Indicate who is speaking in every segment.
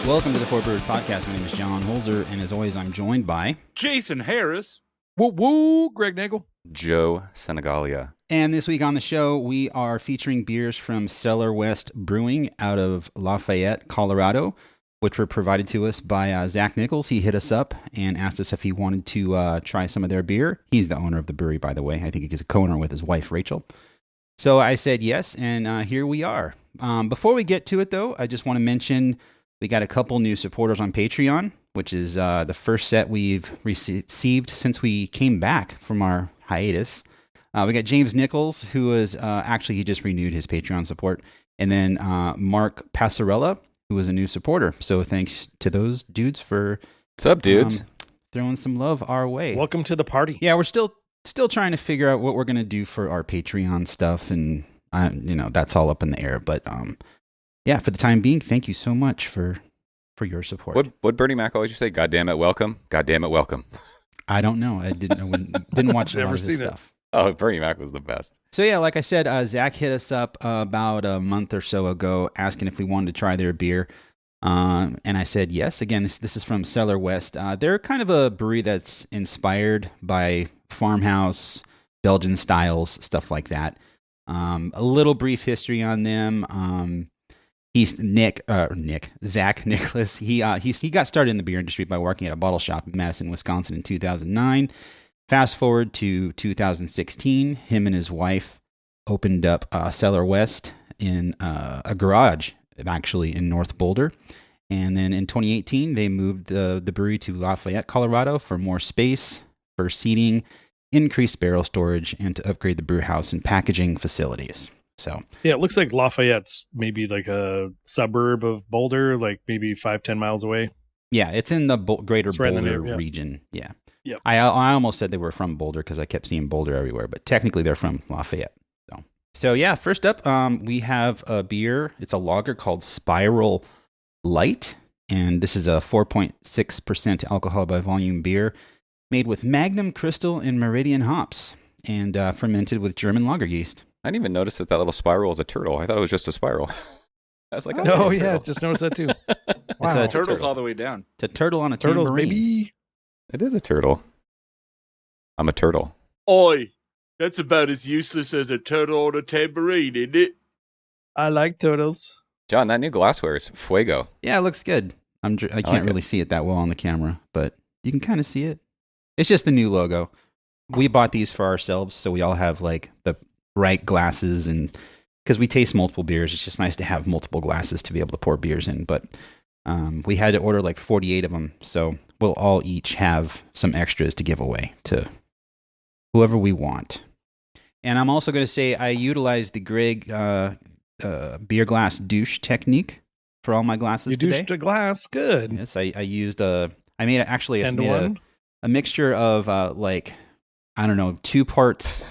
Speaker 1: Welcome to the Four Brewers Podcast. My name is John Holzer, and as always, I'm joined by
Speaker 2: Jason Harris.
Speaker 3: Woo woo, Greg Nagel.
Speaker 4: Joe Senegalia.
Speaker 1: And this week on the show, we are featuring beers from Cellar West Brewing out of Lafayette, Colorado, which were provided to us by Zach Nichols. He hit us up and asked us if he wanted to try some of their beer. He's the owner of the brewery, by the way. I think he's a co-owner with his wife, Rachel. So I said yes, and here we are. Before we get to it, though, I just want to mention we got a couple new supporters on Patreon, which is the first set we've received since we came back from our hiatus. We got James Nichols, who is actually, he just renewed his Patreon support. And then Mark Passarella, who was a new supporter. So thanks to those dudes for
Speaker 4: What's up, dudes?
Speaker 1: Throwing some love our way.
Speaker 3: Welcome to the party.
Speaker 1: Yeah, we're still trying to figure out what we're going to do for our Patreon stuff. And, that's all up in the air. But yeah, for the time being, thank you so much for your support.
Speaker 4: What Bernie Mac always used to say? God damn it, welcome. God damn it, welcome.
Speaker 1: I don't know. I didn't watch a lot of this stuff.
Speaker 4: Oh, Bernie Mac was the best.
Speaker 1: So yeah, like I said, Zach hit us up about a month or so ago asking if we wanted to try their beer. And I said yes. Again, this is from Cellar West. They're kind of a brewery that's inspired by Farmhouse, Belgian styles, stuff like that. A little brief history on them. He's Zach Nicholas. He got started in the beer industry by working at a bottle shop in Madison, Wisconsin in 2009. Fast forward to 2016, him and his wife opened up Cellar West in a garage, actually in North Boulder. And then in 2018, they moved the brewery to Lafayette, Colorado for more space, for seating, increased barrel storage, and to upgrade the brew house and packaging facilities. So
Speaker 3: yeah, it looks like Lafayette's maybe like a suburb of Boulder, like maybe 5-10 miles away.
Speaker 1: Yeah, it's in the greater
Speaker 3: right
Speaker 1: Boulder region. Yeah. Yep. I almost said they were from Boulder because I kept seeing Boulder everywhere, but technically they're from Lafayette. So yeah, first up, we have a beer. It's a lager called Spiral Lite, and this is a 4.6% alcohol by volume beer made with Magnum, Crystal, and Meridian hops, and fermented with German lager yeast.
Speaker 4: I didn't even notice that little spiral is a turtle. I thought it was just a spiral. That's like
Speaker 3: oh yeah, just noticed that too.
Speaker 2: Wow, it's turtle's all the way down.
Speaker 1: It's a turtle on a
Speaker 3: turtles,
Speaker 1: tambourine.
Speaker 3: Baby.
Speaker 4: It is a turtle. I'm a turtle.
Speaker 2: Oi, that's about as useless as a turtle on a tambourine, isn't it?
Speaker 3: I like turtles.
Speaker 4: John, that new glassware is fuego.
Speaker 1: Yeah, it looks good. I can't really see it that well on the camera, but you can kind of see it. It's just the new logo. We bought these for ourselves, so we all have like the right glasses, and because we taste multiple beers, it's just nice to have multiple glasses to be able to pour beers in. But we had to order like 48 of them, so we'll all each have some extras to give away to whoever we want. And I'm also going to say I utilized the Greg beer glass douche technique for all my glasses today.
Speaker 3: You douched a glass, good.
Speaker 1: Yes, I used I made a mixture of 2 parts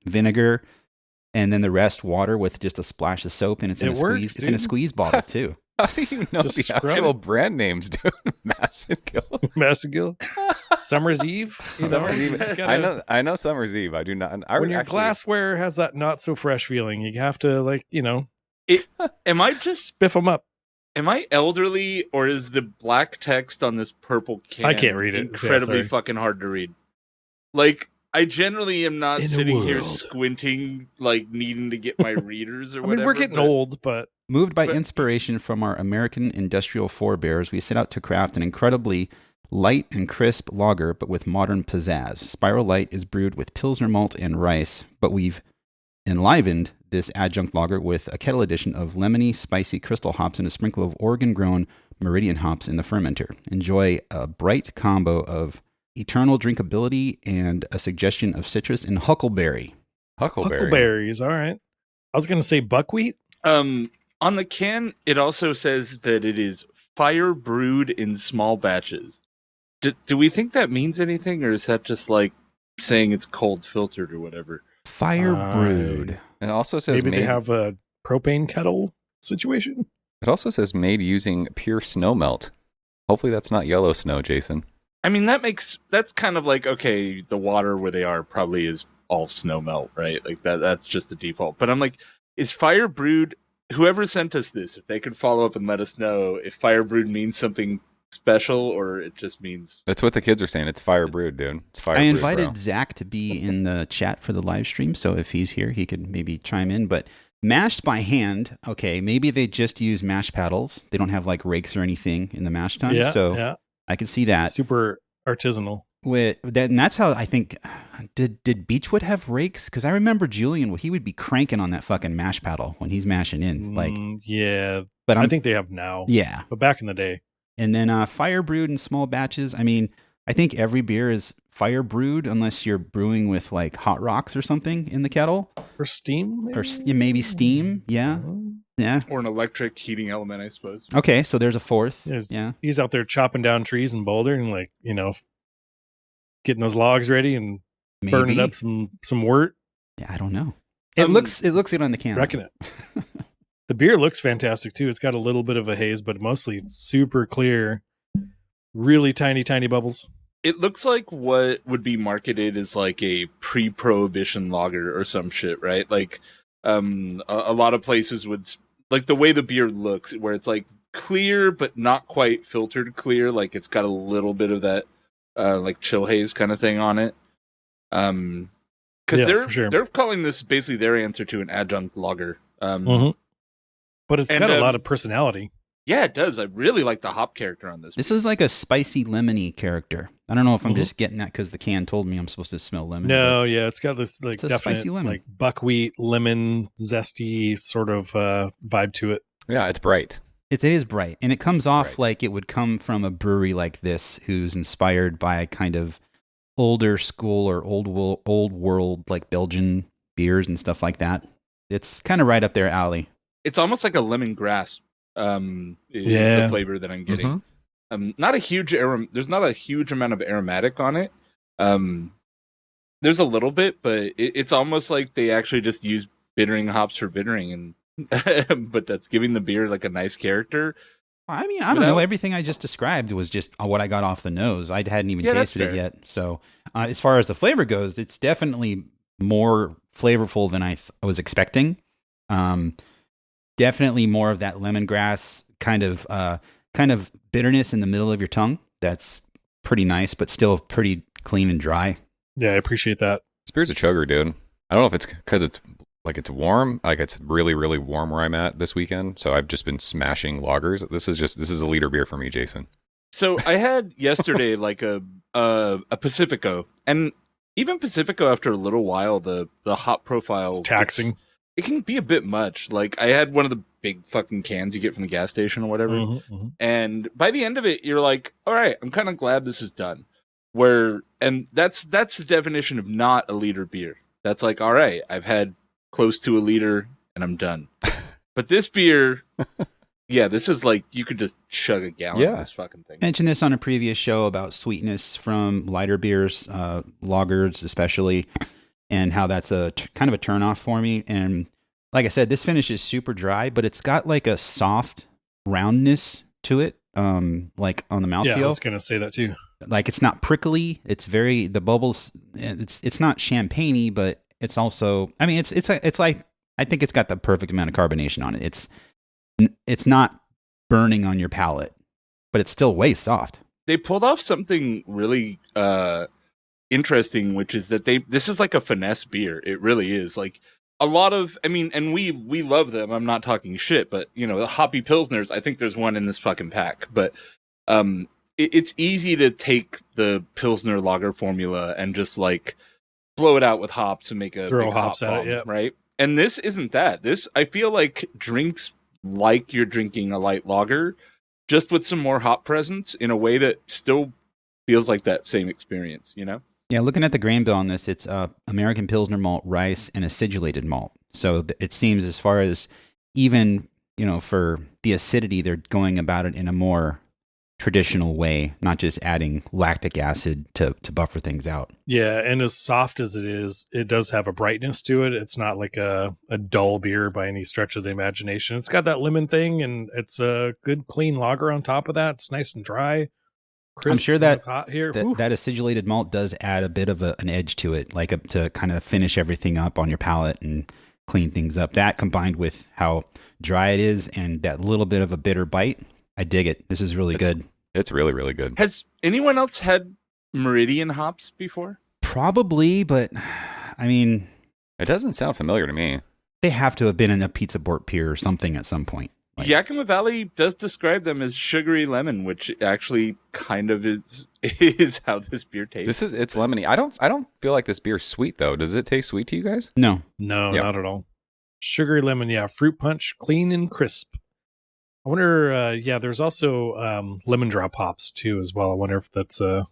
Speaker 1: vinegar and then the rest water with just a splash of soap, and it's in a squeeze bottle too.
Speaker 4: How do you know the actual brand names, dude?
Speaker 3: Massagill. Summer's Eve.
Speaker 4: Summer's Eve. I know Summer's Eve. I do not.
Speaker 3: When your glassware has that not so fresh feeling, you have to
Speaker 2: am I just
Speaker 3: spiff them up?
Speaker 2: Am I elderly, or is the black text on this purple can
Speaker 3: I can't read it.
Speaker 2: Incredibly fucking hard to read? Like, I generally am not sitting here squinting, like needing to get my readers or whatever.
Speaker 3: We're getting old, but
Speaker 1: moved by inspiration from our American industrial forebears, we set out to craft an incredibly light and crisp lager, but with modern pizzazz. Spiral Lite is brewed with Pilsner malt and rice, but we've enlivened this adjunct lager with a kettle addition of lemony, spicy crystal hops and a sprinkle of Oregon-grown Meridian hops in the fermenter. Enjoy a bright combo of eternal drinkability and a suggestion of citrus and huckleberry.
Speaker 3: Huckleberries, all right. I was going to say buckwheat.
Speaker 2: On the can, it also says that it is fire brewed in small batches. Do we think that means anything, or is that just like saying it's cold filtered or whatever?
Speaker 1: Fire brewed.
Speaker 4: It also says
Speaker 3: maybe they have a propane kettle situation.
Speaker 4: It also says made using pure snow melt. Hopefully that's not yellow snow, Jason.
Speaker 2: I mean, that's kind of like, okay, the water where they are probably is all snow melt, right? Like that's just the default. But I'm like, is fire brewed whoever sent us this, if they could follow up and let us know if fire brewed means something special or it just means.
Speaker 4: That's what the kids are saying. It's fire brewed, dude. It's fire
Speaker 1: I
Speaker 4: brewed,
Speaker 1: invited
Speaker 4: bro.
Speaker 1: Zach to be in the chat for the live stream, so if he's here, he could maybe chime in. But mashed by hand, okay, maybe they just use mash paddles. They don't have like rakes or anything in the mash tun, so I can see that.
Speaker 3: Super artisanal.
Speaker 1: With that, and that's how I think. Did Beechwood have rakes? Because I remember Julian, he would be cranking on that fucking mash paddle when he's mashing in. Like,
Speaker 3: yeah,
Speaker 1: but
Speaker 3: I think they have now.
Speaker 1: Yeah,
Speaker 3: but back in the day.
Speaker 1: And then fire brewed in small batches. I mean, I think every beer is fire brewed unless you're brewing with like hot rocks or something in the kettle.
Speaker 3: Or steam?
Speaker 1: Maybe? Or maybe steam. Yeah. Yeah.
Speaker 2: Or an electric heating element, I suppose.
Speaker 1: Okay, so there's a fourth.
Speaker 3: He's out there chopping down trees in Boulder and like, getting those logs ready and burning up some wort.
Speaker 1: Yeah, I don't know. It looks good on the can.
Speaker 3: Reckon it. The beer looks fantastic too. It's got a little bit of a haze, but mostly it's super clear. Really tiny, tiny bubbles.
Speaker 2: It looks like what would be marketed as like a pre-prohibition lager or some shit, right? Like a lot of places would, like the way the beer looks, where it's like clear but not quite filtered clear. Like it's got a little bit of that like chill haze kind of thing on it. Because they're calling this basically their answer to an adjunct lager.
Speaker 3: But it's got a lot of personality.
Speaker 2: Yeah, it does. I really like the hop character on this.
Speaker 1: This is like a spicy lemony character. I don't know if I'm just getting that because the can told me I'm supposed to smell lemon.
Speaker 3: No, yeah, it's got this like definite like buckwheat, lemon, zesty sort of vibe to it.
Speaker 4: Yeah, it's bright.
Speaker 1: It is bright, and it comes off like it would come from a brewery like this, who's inspired by kind of older school or old world like Belgian beers and stuff like that. It's kind of right up their alley.
Speaker 2: It's almost like a lemongrass. Is the flavor that I'm getting. Not a huge there's not a huge amount of aromatic on it. There's a little bit, but it's almost like they actually just use bittering hops for bittering, and but that's giving the beer like a nice character.
Speaker 1: I mean, I don't know. Everything I just described was just what I got off the nose. I hadn't even tasted it yet. So as far as the flavor goes, it's definitely more flavorful than I was expecting. Definitely more of that lemongrass kind of bitterness in the middle of your tongue. That's pretty nice, but still pretty clean and dry.
Speaker 3: Yeah, I appreciate that.
Speaker 4: This beer's a chugger, dude. I don't know if it's because it's warm. Like it's really, really warm where I'm at this weekend. So I've just been smashing lagers. This is a liter beer for me, Jason.
Speaker 2: So I had yesterday like a Pacifico, and even Pacifico after a little while, the hop profile
Speaker 3: it's taxing.
Speaker 2: It can be a bit much. Like I had one of the big fucking cans you get from the gas station or whatever. And by the end of it, you're like, all right, I'm kind of glad this is done. And that's the definition of not a liter beer. That's like, all right, I've had close to a liter and I'm done. But this beer, yeah, this is like, you could just chug a gallon of this fucking thing.
Speaker 1: I mentioned this on a previous show about sweetness from lighter beers, lagers especially, and how that's kind of a turnoff for me. And like I said, this finish is super dry, but it's got like a soft roundness to it, like on the mouthfeel.
Speaker 3: Yeah, I was going to say that too.
Speaker 1: Like it's not prickly. It's the bubbles. It's not champagne-y, but it's also. I mean, it's like I think it's got the perfect amount of carbonation on it. It's not burning on your palate, but it's still way soft.
Speaker 2: They pulled off something really interesting, which is that this is like a finesse beer. It really is. Like a lot of, I mean, and we love them. I'm not talking shit, but the hoppy pilsners, I think there's one in this fucking pack, but it's easy to take the Pilsner lager formula and just like blow it out with hops and make a
Speaker 3: throw
Speaker 2: big
Speaker 3: hops
Speaker 2: hop
Speaker 3: at
Speaker 2: bomb,
Speaker 3: it, yeah.
Speaker 2: right? And this isn't that. This, I feel like, drinks like you're drinking a light lager, just with some more hop presence in a way that still feels like that same experience,
Speaker 1: Yeah, looking at the grain bill on this, it's American Pilsner malt, rice, and acidulated malt. So it seems as far as even, for the acidity, they're going about it in a more traditional way, not just adding lactic acid to buffer things out.
Speaker 3: Yeah, and as soft as it is, it does have a brightness to it. It's not like a dull beer by any stretch of the imagination. It's got that lemon thing, and it's a good clean lager on top of that. It's nice and dry. Crisp.
Speaker 1: I'm sure that
Speaker 3: it's hot here.
Speaker 1: that acidulated malt does add a bit of an edge to it, like to kind of finish everything up on your palate and clean things up. That combined with how dry it is and that little bit of a bitter bite, I dig it. This is really good.
Speaker 4: It's really, really good.
Speaker 2: Has anyone else had Meridian hops before?
Speaker 1: Probably, but I mean,
Speaker 4: It doesn't sound familiar to me.
Speaker 1: they have to have been in a Pizza Bort beer or something at some point. Like,
Speaker 2: Yakima Valley does describe them as sugary lemon, which actually kind of is how this beer tastes.
Speaker 4: It's lemony. I don't feel like this beer's sweet though. Does it taste sweet to you guys?
Speaker 1: no.
Speaker 3: No,
Speaker 4: Yep.
Speaker 3: not at all. Sugary lemon, yeah. Fruit punch, clean and crisp. I wonder, there's also lemon drop hops too as well. I wonder if that's at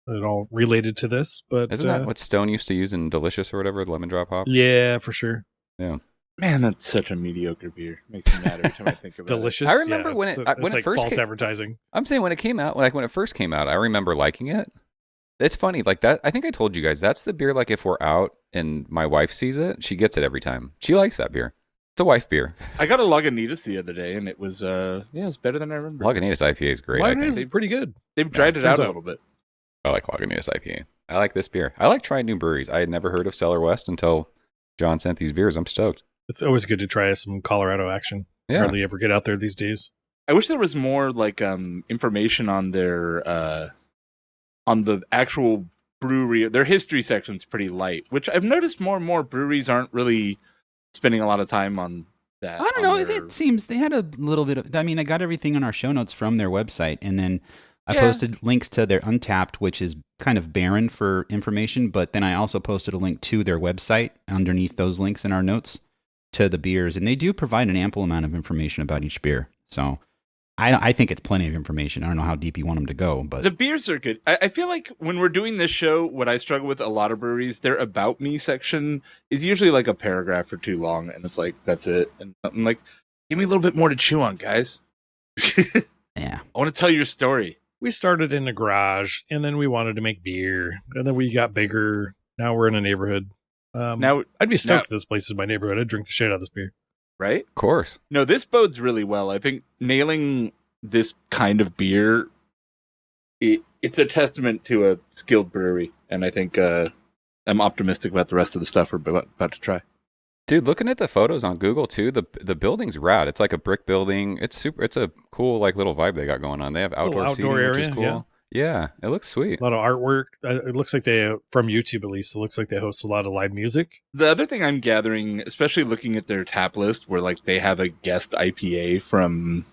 Speaker 3: all related to this. But
Speaker 4: Isn't that what Stone used to use in Delicious or whatever, the lemon drop hop?
Speaker 3: Yeah, for sure.
Speaker 4: Yeah.
Speaker 2: Man, that's such a mediocre beer. Makes me mad every time I think about
Speaker 3: Delicious.
Speaker 4: I remember when
Speaker 3: it's
Speaker 4: it
Speaker 3: it's
Speaker 4: when it first
Speaker 3: false
Speaker 4: came-
Speaker 3: advertising.
Speaker 4: I'm saying when it came out, like when it first came out, I remember liking it. It's funny, like that. I think I told you guys that's the beer. Like if we're out and my wife sees it, she gets it every time. She likes that beer. It's a wife beer.
Speaker 2: it. I got a Lagunitas the other day, and it was it's better than I remember.
Speaker 4: Lagunitas IPA is great. I
Speaker 3: Lagunitas
Speaker 4: think.
Speaker 3: is pretty good.
Speaker 2: They've dried it out
Speaker 3: turns
Speaker 2: a
Speaker 3: out.
Speaker 2: little bit.
Speaker 4: I like Lagunitas IPA. I like this beer. I like trying new breweries. I had never heard of Cellar West until John sent these beers. I'm stoked.
Speaker 3: It's always good to try some Colorado action.
Speaker 4: Yeah.
Speaker 3: Hardly ever get out there these days.
Speaker 2: I wish there was more like information on their on the actual brewery. Their history section's pretty light, which I've noticed more and more breweries aren't really spending a lot of time on that.
Speaker 1: I don't know. It seems they had a little bit of. I mean, I got everything on our show notes from their website, and then I posted links to their Untapped, which is kind of barren for information. But then I also posted a link to their website underneath those links in our notes to the beers, and they do provide an ample amount of information about each beer. So I think it's plenty of information. I don't know how deep you want them to go, but
Speaker 2: The beers are good. I feel like when we're doing this show, what I struggle with a lot of breweries, their About Me section is usually like a paragraph or too long, and it's like, that's it. And I'm like, give me a little bit more to chew on, guys.
Speaker 1: yeah.
Speaker 2: I want to tell your story.
Speaker 3: We started in a garage, and then we wanted to make beer, and then we got bigger. Now we're in a neighborhood.
Speaker 2: Now,
Speaker 3: I'd be stoked if this place is my neighborhood. I'd drink the shit out of this beer.
Speaker 2: right?
Speaker 4: Of course.
Speaker 2: No, this bodes really well. I think nailing this kind of beer, it's a testament to a skilled brewery, and I think I'm optimistic about the rest of the stuff we're about to try.
Speaker 4: Dude, looking at the photos on Google too, the building's rad. It's like a brick building. It's super. It's a cool like little vibe they got going on. They have outdoor seating,
Speaker 3: outdoor
Speaker 4: which is
Speaker 3: area,
Speaker 4: cool. Yeah, it looks sweet.
Speaker 3: A lot of artwork. It looks like they, from YouTube at least, it looks like they host a lot of live music.
Speaker 2: The other thing I'm gathering, especially looking at their tap list, where like they have a guest IPA from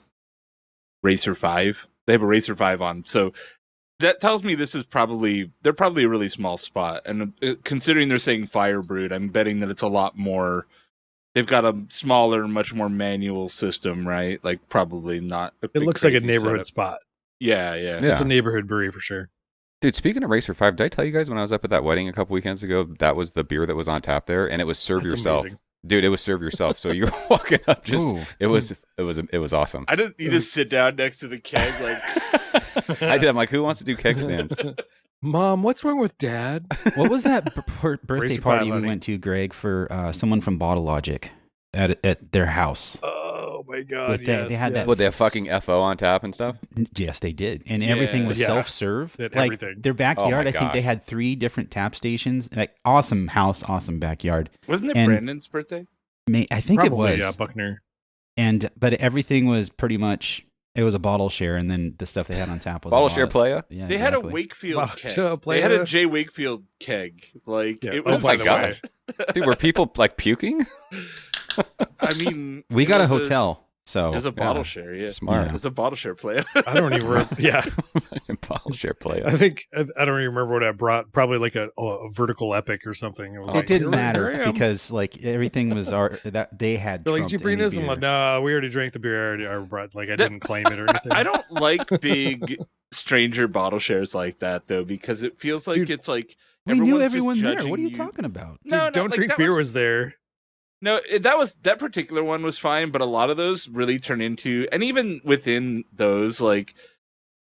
Speaker 2: Racer 5. They have a Racer 5 on, so that tells me they're probably a really small spot. And considering they're saying fire brewed, I'm betting that it's a lot more. They've got a smaller, much more manual system, right? Like probably not.
Speaker 3: It looks like a
Speaker 2: crazy
Speaker 3: neighborhood
Speaker 2: setup.
Speaker 3: spot.
Speaker 2: Yeah.
Speaker 3: It's a neighborhood brewery for sure.
Speaker 4: Dude, speaking of Racer 5, did I tell you guys when I was up at that wedding a couple weekends ago, that was the beer that was on tap there, and it was serve
Speaker 3: That's
Speaker 4: yourself.
Speaker 3: amazing.
Speaker 4: Dude, it was serve yourself. So you were walking up just
Speaker 1: Ooh.
Speaker 4: it was awesome.
Speaker 2: You just sit down next to the keg like
Speaker 4: I did. I'm like, who wants to do keg stands?
Speaker 3: Mom, what's wrong with Dad?
Speaker 1: What was that birthday
Speaker 3: Racer
Speaker 1: party
Speaker 3: 5,
Speaker 1: we
Speaker 3: honey.
Speaker 1: went to, Greg, for someone from Bottle Logic at their house?
Speaker 3: Oh my God!
Speaker 1: With that- they had that-
Speaker 4: With their fucking FO on tap and stuff?
Speaker 1: Yes, they did, and everything was
Speaker 3: Yeah.
Speaker 1: self-serve.
Speaker 3: They had
Speaker 1: Like
Speaker 3: everything.
Speaker 1: their backyard,
Speaker 4: my
Speaker 1: I think they
Speaker 4: gosh.
Speaker 1: had 3 different tap stations. Like awesome house, awesome backyard.
Speaker 2: wasn't it
Speaker 1: And-
Speaker 2: Brandon's birthday?
Speaker 1: I think
Speaker 3: Probably,
Speaker 1: it was.
Speaker 3: yeah, Buckner.
Speaker 1: But everything was pretty much. It was a bottle share, and then the stuff they had on tap was
Speaker 4: Bottle
Speaker 1: a
Speaker 4: share
Speaker 1: lot.
Speaker 4: playa?
Speaker 1: Yeah,
Speaker 2: They had a
Speaker 1: exactly.
Speaker 2: Wakefield
Speaker 3: Wow,
Speaker 2: keg.
Speaker 3: so
Speaker 2: They had a
Speaker 3: playa.
Speaker 2: J Wakefield keg. Like
Speaker 3: Yeah.
Speaker 2: it
Speaker 3: Oh
Speaker 2: was.
Speaker 3: my
Speaker 4: gosh. Dude, were people like puking?
Speaker 2: I mean,
Speaker 1: We
Speaker 2: it
Speaker 1: got a
Speaker 2: was
Speaker 1: hotel, so
Speaker 2: It was a bottle share. Yeah,
Speaker 4: Smart.
Speaker 2: It was a bottle share play.
Speaker 3: I don't even remember. Yeah,
Speaker 4: Bottle share playa.
Speaker 3: I think I don't even remember what I brought. Probably like a vertical epic or something. It was
Speaker 1: it
Speaker 3: like,
Speaker 1: didn't
Speaker 3: here
Speaker 1: matter
Speaker 3: I am.
Speaker 1: because like everything was that they had.
Speaker 3: They're like, did you
Speaker 1: trumped
Speaker 3: bring
Speaker 1: any
Speaker 3: this? I'm
Speaker 1: beer.
Speaker 3: like, no, we already drank the beer. I brought, like, I didn't claim it or anything.
Speaker 2: I don't like big stranger bottle shares like that though, because it feels like
Speaker 3: Dude,
Speaker 2: it's like
Speaker 1: We knew
Speaker 2: everyone's just
Speaker 1: everyone there.
Speaker 2: judging
Speaker 1: What are you talking about?
Speaker 3: Dude,
Speaker 2: No,
Speaker 3: don't
Speaker 2: like,
Speaker 3: drink
Speaker 2: that
Speaker 3: beer was there.
Speaker 2: No, that particular one was fine, but a lot of those really turn into, and even within those, like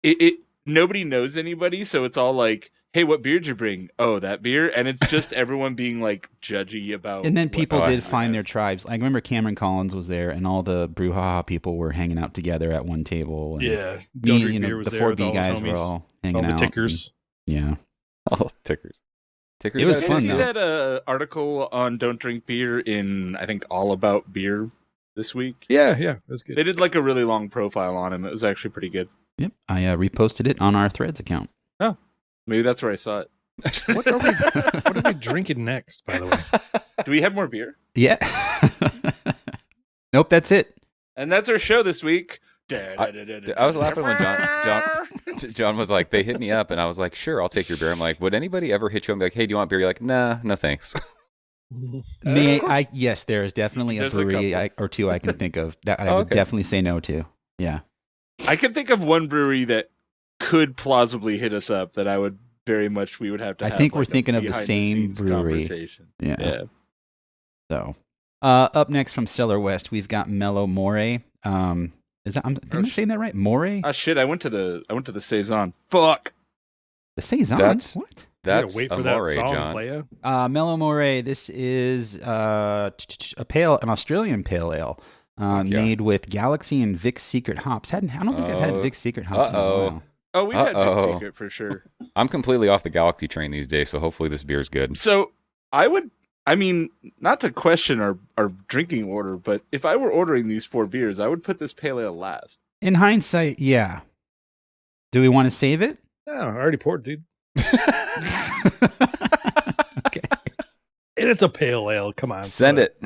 Speaker 2: it nobody knows anybody, so it's all like, hey, what beer did you bring? Oh, that beer, and it's just everyone being like judgy about.
Speaker 1: And then
Speaker 2: what-
Speaker 1: people
Speaker 4: Oh,
Speaker 1: did
Speaker 4: I-
Speaker 1: find their tribes. I remember Cameron Collins was there, and all the Brouhaha people were hanging out together at one table. And
Speaker 3: Yeah,
Speaker 1: me,
Speaker 3: don't drink beer
Speaker 1: the
Speaker 3: was there.
Speaker 1: 4B
Speaker 3: with all his
Speaker 1: guys were
Speaker 3: homies,
Speaker 1: all
Speaker 3: all
Speaker 1: hanging
Speaker 3: the
Speaker 1: out.
Speaker 3: tickers.
Speaker 1: Yeah.
Speaker 4: Oh, tickers. Ticker's
Speaker 1: It was
Speaker 2: Did
Speaker 4: got
Speaker 2: you
Speaker 1: fun,
Speaker 2: see
Speaker 1: though.
Speaker 2: that article on Don't Drink Beer in, I think, All About Beer this week?
Speaker 3: Yeah, it was good.
Speaker 2: They did like a really long profile on him. It was actually pretty good.
Speaker 1: Yep, I reposted it on our Threads account.
Speaker 2: Maybe that's where I saw it.
Speaker 3: What are we drinking next, by the way?
Speaker 2: Do we have more beer?
Speaker 1: Yeah. Nope, that's it.
Speaker 2: And that's our show this week.
Speaker 4: I was laughing when John was like, they hit me up, and I was like, sure, I'll take your beer. I'm like, would anybody ever hit you and be like, hey, do you want beer? You're like, nah, no thanks.
Speaker 1: Yes, there is definitely a
Speaker 2: There's a
Speaker 1: brewery
Speaker 2: couple.
Speaker 1: or two I can think of that I would
Speaker 4: Okay.
Speaker 1: definitely say no to. Yeah.
Speaker 2: I can think of one brewery that could plausibly hit us up that we would have to
Speaker 1: I
Speaker 2: have.
Speaker 1: think we're
Speaker 2: like, a
Speaker 1: thinking of the
Speaker 2: behind-the-scenes
Speaker 1: same brewery.
Speaker 2: conversation.
Speaker 1: Yeah.
Speaker 2: Yeah.
Speaker 1: So, up next from Cellar West, we've got Mellow Moray. Am I saying that right? Moray?
Speaker 2: Ah, shit! I went to the Saison. Fuck.
Speaker 1: The Saison?
Speaker 4: That's-
Speaker 1: What?
Speaker 4: That's
Speaker 3: wait for
Speaker 4: Amore,
Speaker 3: that song,
Speaker 4: John.
Speaker 3: playa.
Speaker 1: Mellow Moray. This is an Australian pale ale
Speaker 4: Fuck yeah.
Speaker 1: made with Galaxy and Vic's Secret hops. I don't think I've had Vic's Secret hops in a
Speaker 4: Uh-oh.
Speaker 1: while.
Speaker 2: Oh, we've had
Speaker 4: Uh-oh.
Speaker 2: Big Secret for sure.
Speaker 4: I'm completely off the Galaxy train these days, so hopefully this beer's good.
Speaker 2: So not to question our drinking order, but if I were ordering these 4 beers, I would put this pale ale last.
Speaker 1: In hindsight, yeah. Do we want to save it?
Speaker 3: No, I already poured, dude.
Speaker 1: Okay.
Speaker 3: And it's a pale ale. Come on.
Speaker 4: Send it.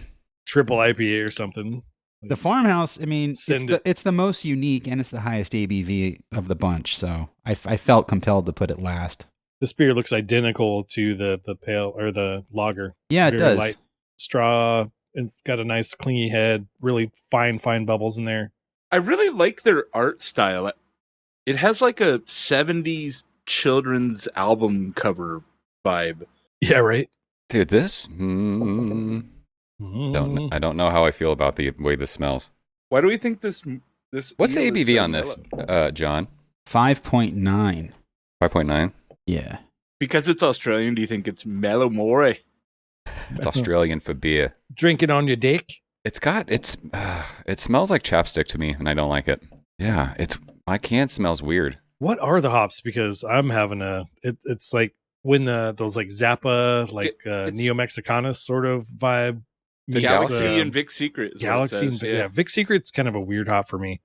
Speaker 3: Triple IPA or something.
Speaker 1: The Farmhouse, I mean,
Speaker 3: Send
Speaker 1: it's the most unique and it's the highest ABV of the bunch, so I felt compelled to put it last.
Speaker 3: This beer looks identical to the pale or the lager.
Speaker 1: Yeah, it
Speaker 3: Very
Speaker 1: does.
Speaker 3: light straw. It's got a nice clingy head. Really fine bubbles in there.
Speaker 2: I really like their art style. It has like a 70s children's album cover vibe.
Speaker 3: Yeah, right.
Speaker 4: Dude, this I don't know how I feel about the way this smells.
Speaker 2: Why do we think this
Speaker 4: What's the
Speaker 2: ale is
Speaker 4: ABV
Speaker 2: so
Speaker 4: on this,
Speaker 2: mellow?
Speaker 4: John?
Speaker 1: 5.9.
Speaker 4: 5.9.
Speaker 1: Yeah.
Speaker 2: Because it's Australian, do you think it's Mellow Moray?
Speaker 4: It's Australian for beer.
Speaker 3: Drinking on your dick.
Speaker 4: It smells like chapstick to me, and I don't like it. Yeah, my can smells weird.
Speaker 3: What are the hops? Because I'm having it's like when those like Zappa, like
Speaker 2: It's-
Speaker 3: Neo Mexicanas sort of vibe.
Speaker 4: It's a
Speaker 3: meets,
Speaker 2: Galaxy and Vic Secret. Is
Speaker 3: Galaxy
Speaker 2: what it
Speaker 3: and
Speaker 2: says,
Speaker 3: yeah. Vic Secret's kind of a weird hop for me.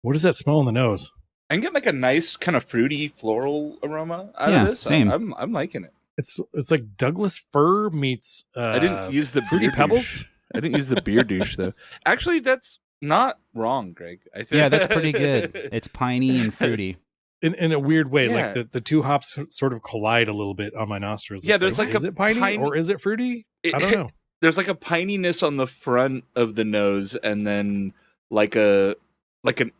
Speaker 3: What does that smell in the nose?
Speaker 2: I can get like a nice kind of fruity floral aroma out
Speaker 1: Yeah,
Speaker 2: of this.
Speaker 1: same.
Speaker 2: I'm liking it.
Speaker 3: It's like Douglas fir meets
Speaker 2: I didn't use the
Speaker 3: Fruity
Speaker 2: beer
Speaker 3: Pebbles?
Speaker 2: douche. I didn't use the beer douche though. Actually, that's not wrong, Greg. I think.
Speaker 1: Yeah, that's pretty good. It's piney and fruity.
Speaker 3: in a weird way.
Speaker 2: Yeah.
Speaker 3: Like the two hops sort of collide a little bit on my nostrils.
Speaker 2: Yeah,
Speaker 3: It's
Speaker 2: there's like
Speaker 3: is
Speaker 2: a
Speaker 3: it piney
Speaker 2: pine-
Speaker 3: or is it fruity? I don't know.
Speaker 2: There's like a pininess on the front of the nose, and then like an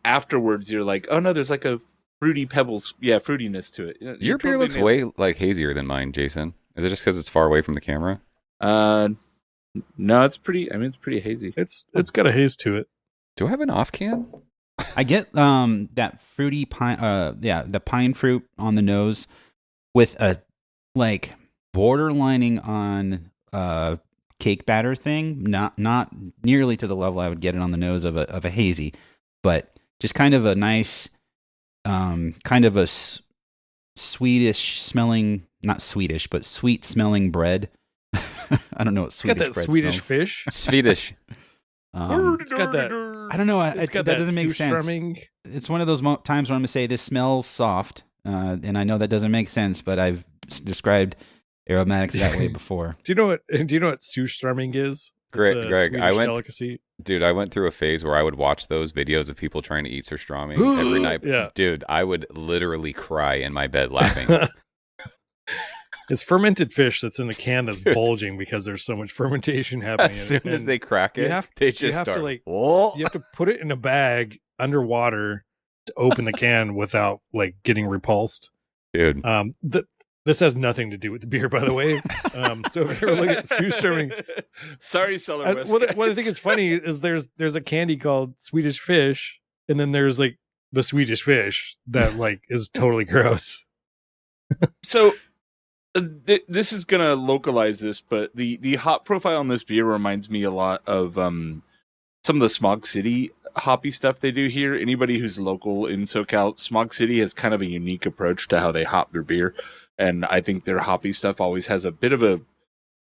Speaker 2: afterwards. You're like, oh no, there's like a fruity pebbles. Yeah, fruitiness to it. You
Speaker 4: Your beer
Speaker 2: totally
Speaker 4: looks
Speaker 2: nailed
Speaker 4: way like hazier than mine, Jason. Is it just because it's far away from the camera?
Speaker 2: it. No, it's pretty. I mean, it's pretty hazy.
Speaker 3: It's got a haze to it.
Speaker 4: Do I have an off can?
Speaker 1: I get that fruity pine the pine fruit on the nose with a like borderlining on cake batter thing, not nearly to the level I would get it on the nose of a hazy, but just kind of a nice kind of a Swedish smelling, not Swedish, but sweet smelling bread. I don't know what
Speaker 3: It's got
Speaker 1: Swedish
Speaker 3: that
Speaker 1: bread
Speaker 3: Swedish
Speaker 1: smells.
Speaker 3: fish.
Speaker 4: Swedish.
Speaker 3: It's got that.
Speaker 1: I don't know.
Speaker 3: It's got
Speaker 1: that doesn't make sense.
Speaker 3: Surstrumming.
Speaker 1: It's one of those times where I'm going to say this smells soft, and I know that doesn't make sense, but I've described aromatics that way before.
Speaker 3: Do you know what surstrumming is?
Speaker 4: Greg,
Speaker 3: It's a
Speaker 4: Greg, I
Speaker 3: Swedish
Speaker 4: went-
Speaker 3: delicacy.
Speaker 4: Dude, I went through a phase where I would watch those videos of people trying to eat surströmming every night.
Speaker 3: Yeah.
Speaker 4: Dude, I would literally cry in my bed laughing.
Speaker 3: It's fermented fish that's in the can that's
Speaker 4: Dude.
Speaker 3: bulging because there's so much fermentation happening.
Speaker 4: As
Speaker 3: in it.
Speaker 4: soon as
Speaker 3: And
Speaker 4: they crack
Speaker 3: you
Speaker 4: it,
Speaker 3: have-
Speaker 4: they
Speaker 3: you
Speaker 4: just
Speaker 3: have to,
Speaker 4: start.
Speaker 3: like-
Speaker 4: "Whoa."
Speaker 3: you have to put it in a bag underwater to open the can without like getting repulsed.
Speaker 4: Dude,
Speaker 3: This has nothing to do with the beer, by the way. So if you ever look at surströmming,
Speaker 2: Sorry, Cellar West.
Speaker 3: what I think is funny is there's a candy called Swedish fish, and then there's like the Swedish fish that like is totally gross.
Speaker 2: So this is gonna localize this, but the hop profile on this beer reminds me a lot of some of the Smog City hoppy stuff they do here. Anybody who's local in SoCal, Smog City has kind of a unique approach to how they hop their beer. and I think their hoppy stuff always has a bit of a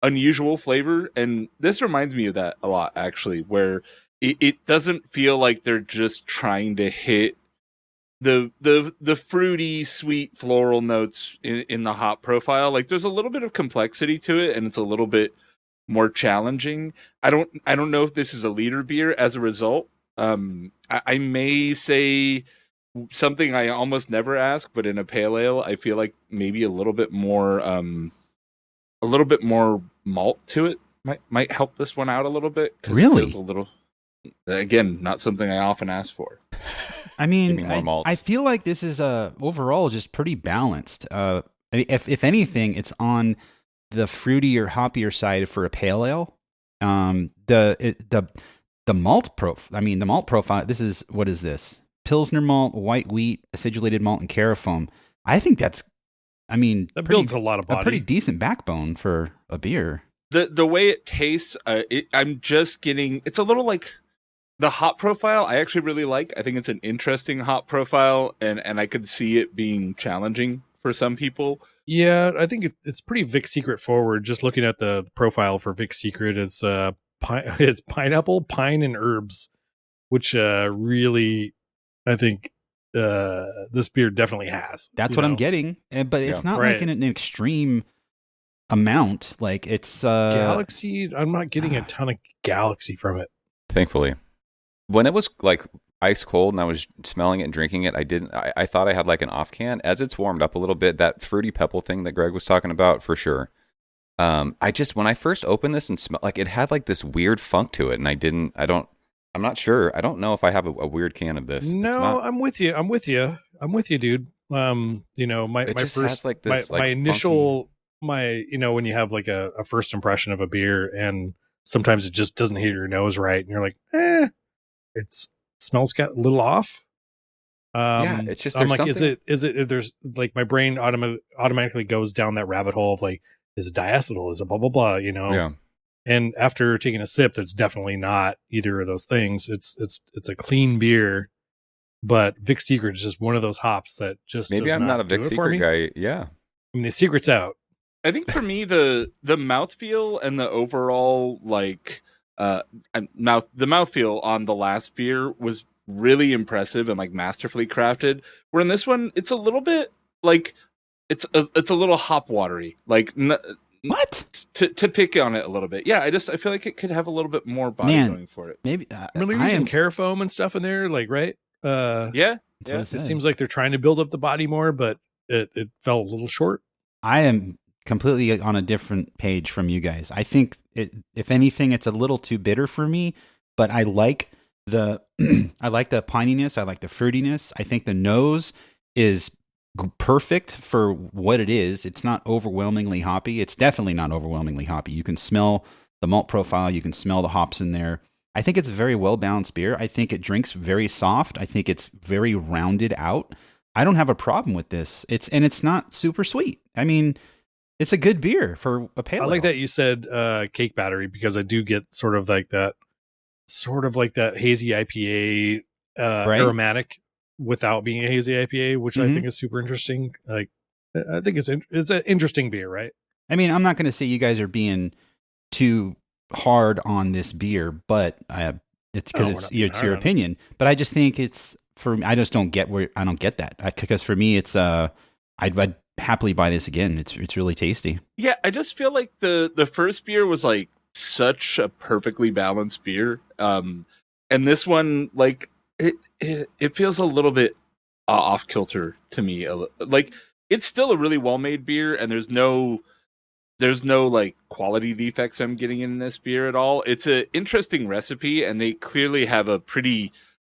Speaker 2: unusual flavor. And this reminds me of that a lot, actually, where it doesn't feel like they're just trying to hit the fruity, sweet, floral notes in the hop profile. Like there's a little bit of complexity to it, and it's a little bit more challenging. I don't know if this is a leader beer as a result. I may say something I almost never ask, but in a pale ale, I feel like maybe a little bit more malt to it might help this one out a little bit.
Speaker 1: Really?
Speaker 2: It feels a little, again, not something I often ask for.
Speaker 1: I mean,
Speaker 4: Give me more malts.
Speaker 1: I feel like this is overall just pretty balanced. If anything, it's on the fruitier, hoppier side for a pale ale. The malt profile. This is, what is this? Pilsner malt, white wheat, acidulated malt, and carafoam. I think that's,
Speaker 3: that builds a lot of body.
Speaker 1: A pretty decent backbone for a beer.
Speaker 2: The way it tastes, I'm just getting. It's a little like. The hop profile, I actually really like. I think it's an interesting hop profile, and I could see it being challenging for some people.
Speaker 3: Yeah, I think it's pretty Vic Secret forward. Just looking at the profile for Vic Secret, it's pineapple, pine, and herbs, which really, I think this beer definitely has.
Speaker 1: That's what I'm getting, but it's not like an extreme amount. Like it's
Speaker 3: Galaxy. I'm not getting a ton of Galaxy from it,
Speaker 4: thankfully. When it was like ice cold and I was smelling it and drinking it, I thought I had like an off can. As it's warmed up a little bit, that fruity pebble thing that Greg was talking about, for sure. When I first opened this and smelled, like it had like this weird funk to it, and I'm not sure. I don't know if I have a weird can of this.
Speaker 3: No, I'm with you, dude. My first,
Speaker 4: has like this,
Speaker 3: my initial, when you have like a first impression of a beer and sometimes it just doesn't hit your nose right. And you're like, it smells got a little off.
Speaker 4: It's just,
Speaker 3: I'm like, something... is it, there's like my brain automatically goes down that rabbit hole of like, is it diacetyl? Is it blah, blah, blah,
Speaker 4: Yeah.
Speaker 3: And after taking a sip, that's definitely not either of those things. It's a clean beer, but Vic Secret is just one of those hops that just
Speaker 4: maybe I'm not a Vic Secret guy. Yeah.
Speaker 3: I mean, the secret's out.
Speaker 2: I think for me, the mouthfeel and the overall like the mouthfeel on the last beer was really impressive and like masterfully crafted. Where in this one, it's a little bit like it's a little hop watery. Like
Speaker 1: what
Speaker 2: to pick on it a little bit. Yeah, I feel like it could have a little bit more body going for it.
Speaker 1: Maybe
Speaker 3: really using carafoam and stuff in there, like right?
Speaker 2: Yeah.
Speaker 3: It seems like they're trying to build up the body more, but it fell a little short.
Speaker 1: I am completely on a different page from you guys. I think if anything, it's a little too bitter for me, but I like the pininess. I like the fruitiness. I think the nose is perfect for what it is. It's not overwhelmingly hoppy. It's definitely not overwhelmingly hoppy. You can smell the malt profile. You can smell the hops in there. I think it's a very well-balanced beer. I think it drinks very soft. I think it's very rounded out. I don't have a problem with this. It's not super sweet. I mean, it's a good beer for a pale ale.
Speaker 3: I like that you said cake battery, because I do get sort of like that hazy IPA
Speaker 1: right?
Speaker 3: aromatic without being a hazy IPA, which I think is super interesting. Like, I think it's an interesting beer, right?
Speaker 1: I mean, I'm not going to say you guys are being too hard on this beer, but it's because it's your opinion. But I just think I just don't get that, because for me it's I'd happily buy this again. It's really tasty.
Speaker 2: Yeah, I just feel like the first beer was like such a perfectly balanced beer, and this one, like it feels a little bit off kilter to me. Like it's still a really well made beer, and there's no like quality defects I'm getting in this beer at all. It's an interesting recipe, and they clearly have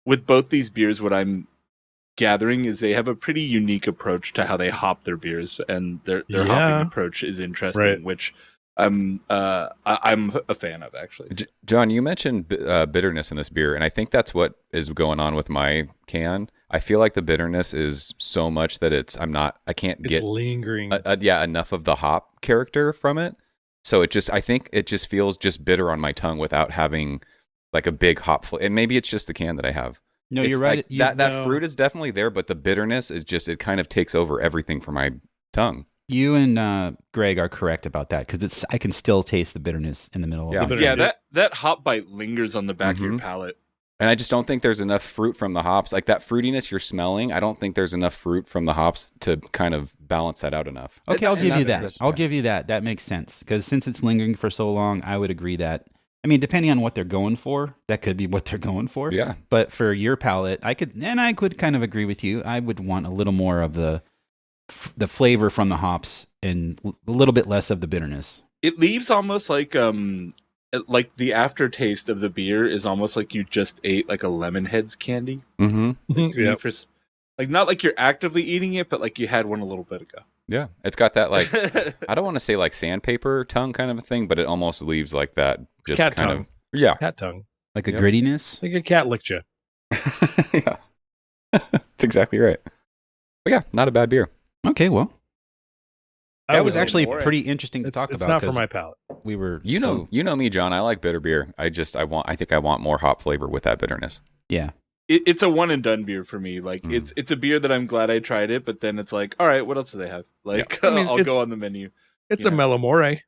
Speaker 2: with both these beers, what I'm gathering is they have a pretty unique approach to how they hop their beers, and their hopping approach is interesting, which I'm a fan of, actually.
Speaker 4: John, you mentioned bitterness in this beer, and I think that's what is going on with my can. I feel like the bitterness is so much that it's get
Speaker 3: lingering.
Speaker 4: Enough of the hop character from it. So I think it just feels just bitter on my tongue without having like a big hop flavor. And maybe it's just the can that I have.
Speaker 1: No, you're right.
Speaker 4: Like that fruit is definitely there, but the bitterness is just, it kind of takes over everything for my tongue.
Speaker 1: You and Greg are correct about that because I can still taste the bitterness in the middle.
Speaker 4: Yeah.
Speaker 1: of it.
Speaker 2: Yeah, that hop bite lingers on the back of your palate.
Speaker 4: And I just don't think there's enough fruit from the hops. Like that fruitiness you're smelling, I don't think there's enough fruit from the hops to kind of balance that out enough.
Speaker 1: Okay, I'll give you that. I'll give you that. That makes sense because since it's lingering for so long, I would agree that. I mean, depending on what they're going for, that could be what they're going for.
Speaker 4: Yeah.
Speaker 1: But for your palate, I could kind of agree with you. I would want a little more of the flavor from the hops and a little bit less of the bitterness.
Speaker 2: It leaves almost like the aftertaste of the beer is almost like you just ate like a Lemonheads candy.
Speaker 4: Mm-hmm.
Speaker 3: Yeah.
Speaker 2: Like not like you're actively eating it, but like you had one a little bit ago.
Speaker 4: Yeah. It's got that like, I don't want to say like sandpaper tongue kind of a thing, but it almost leaves like that. Just
Speaker 3: Cat
Speaker 4: kind
Speaker 3: tongue.
Speaker 4: of, yeah.
Speaker 3: Cat tongue.
Speaker 1: Like a
Speaker 4: Yep.
Speaker 1: grittiness.
Speaker 3: Like a cat licked you.
Speaker 4: Yeah. That's exactly right. But yeah, not a bad beer.
Speaker 1: Okay, well.
Speaker 3: I
Speaker 1: That
Speaker 3: would
Speaker 1: was
Speaker 3: like
Speaker 1: actually
Speaker 2: more.
Speaker 1: pretty interesting to
Speaker 3: It's
Speaker 1: talk about.
Speaker 3: not for
Speaker 1: 'cause
Speaker 3: my palate.
Speaker 1: We were,
Speaker 4: You know me, John. I like bitter beer. I think I want more hop flavor with that bitterness.
Speaker 1: yeah.
Speaker 2: It's a one and done beer for me. Like
Speaker 4: Mm.
Speaker 2: it's a beer that I'm glad I tried it, but then it's like, all right, what else do they have? Like
Speaker 3: I mean,
Speaker 2: I'll
Speaker 3: it's-
Speaker 2: go on the menu.
Speaker 3: It's
Speaker 2: Yeah.
Speaker 3: a Mellow Moray.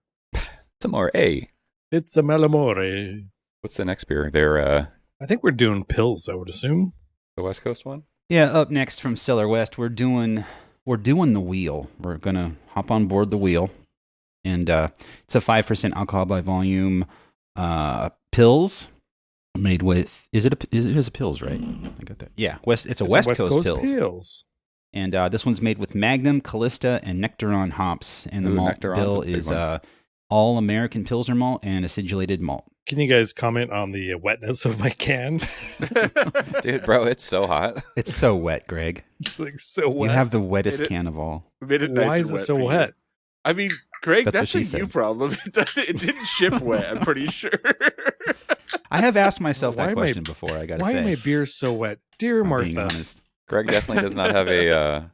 Speaker 4: Some more. Hey,
Speaker 3: It's a Mellow Moray.
Speaker 4: what's the next beer? They're
Speaker 3: I think we're doing pills, I would assume.
Speaker 4: the West Coast one.
Speaker 1: Yeah, up next from Cellar West, we're doing the wheel. We're gonna hop on board the wheel, and it's a 5% alcohol by volume pills made with. It is a pills, right? I got that. Yeah, it's a West Coast pills. And this one's made with Magnum, Callista, and Nectaron hops. And the
Speaker 4: Ooh,
Speaker 1: malt
Speaker 4: Nectaron's a
Speaker 1: bill
Speaker 4: big
Speaker 1: is
Speaker 4: one.
Speaker 1: all American Pilsner malt and acidulated malt.
Speaker 3: Can you guys comment on the wetness of my can?
Speaker 4: Dude, bro, it's so hot.
Speaker 1: It's so wet, Greg.
Speaker 3: It's like so wet.
Speaker 1: You have the wettest
Speaker 2: Made it-
Speaker 1: can of all.
Speaker 2: We made it nice
Speaker 3: Why
Speaker 2: and
Speaker 3: is it
Speaker 2: wet
Speaker 3: so
Speaker 2: for you.
Speaker 3: wet?
Speaker 2: I mean, Greg,
Speaker 1: That's what
Speaker 2: that's
Speaker 1: she
Speaker 2: a you
Speaker 1: said.
Speaker 2: problem. It didn't ship wet, I'm pretty sure.
Speaker 1: I have asked myself
Speaker 3: Why
Speaker 1: that
Speaker 3: am I-
Speaker 1: question before. I gotta
Speaker 3: Why
Speaker 1: say.
Speaker 3: are my beers so wet? Dear
Speaker 1: I'm being
Speaker 3: Martha.
Speaker 1: honest.
Speaker 4: Greg definitely does not have a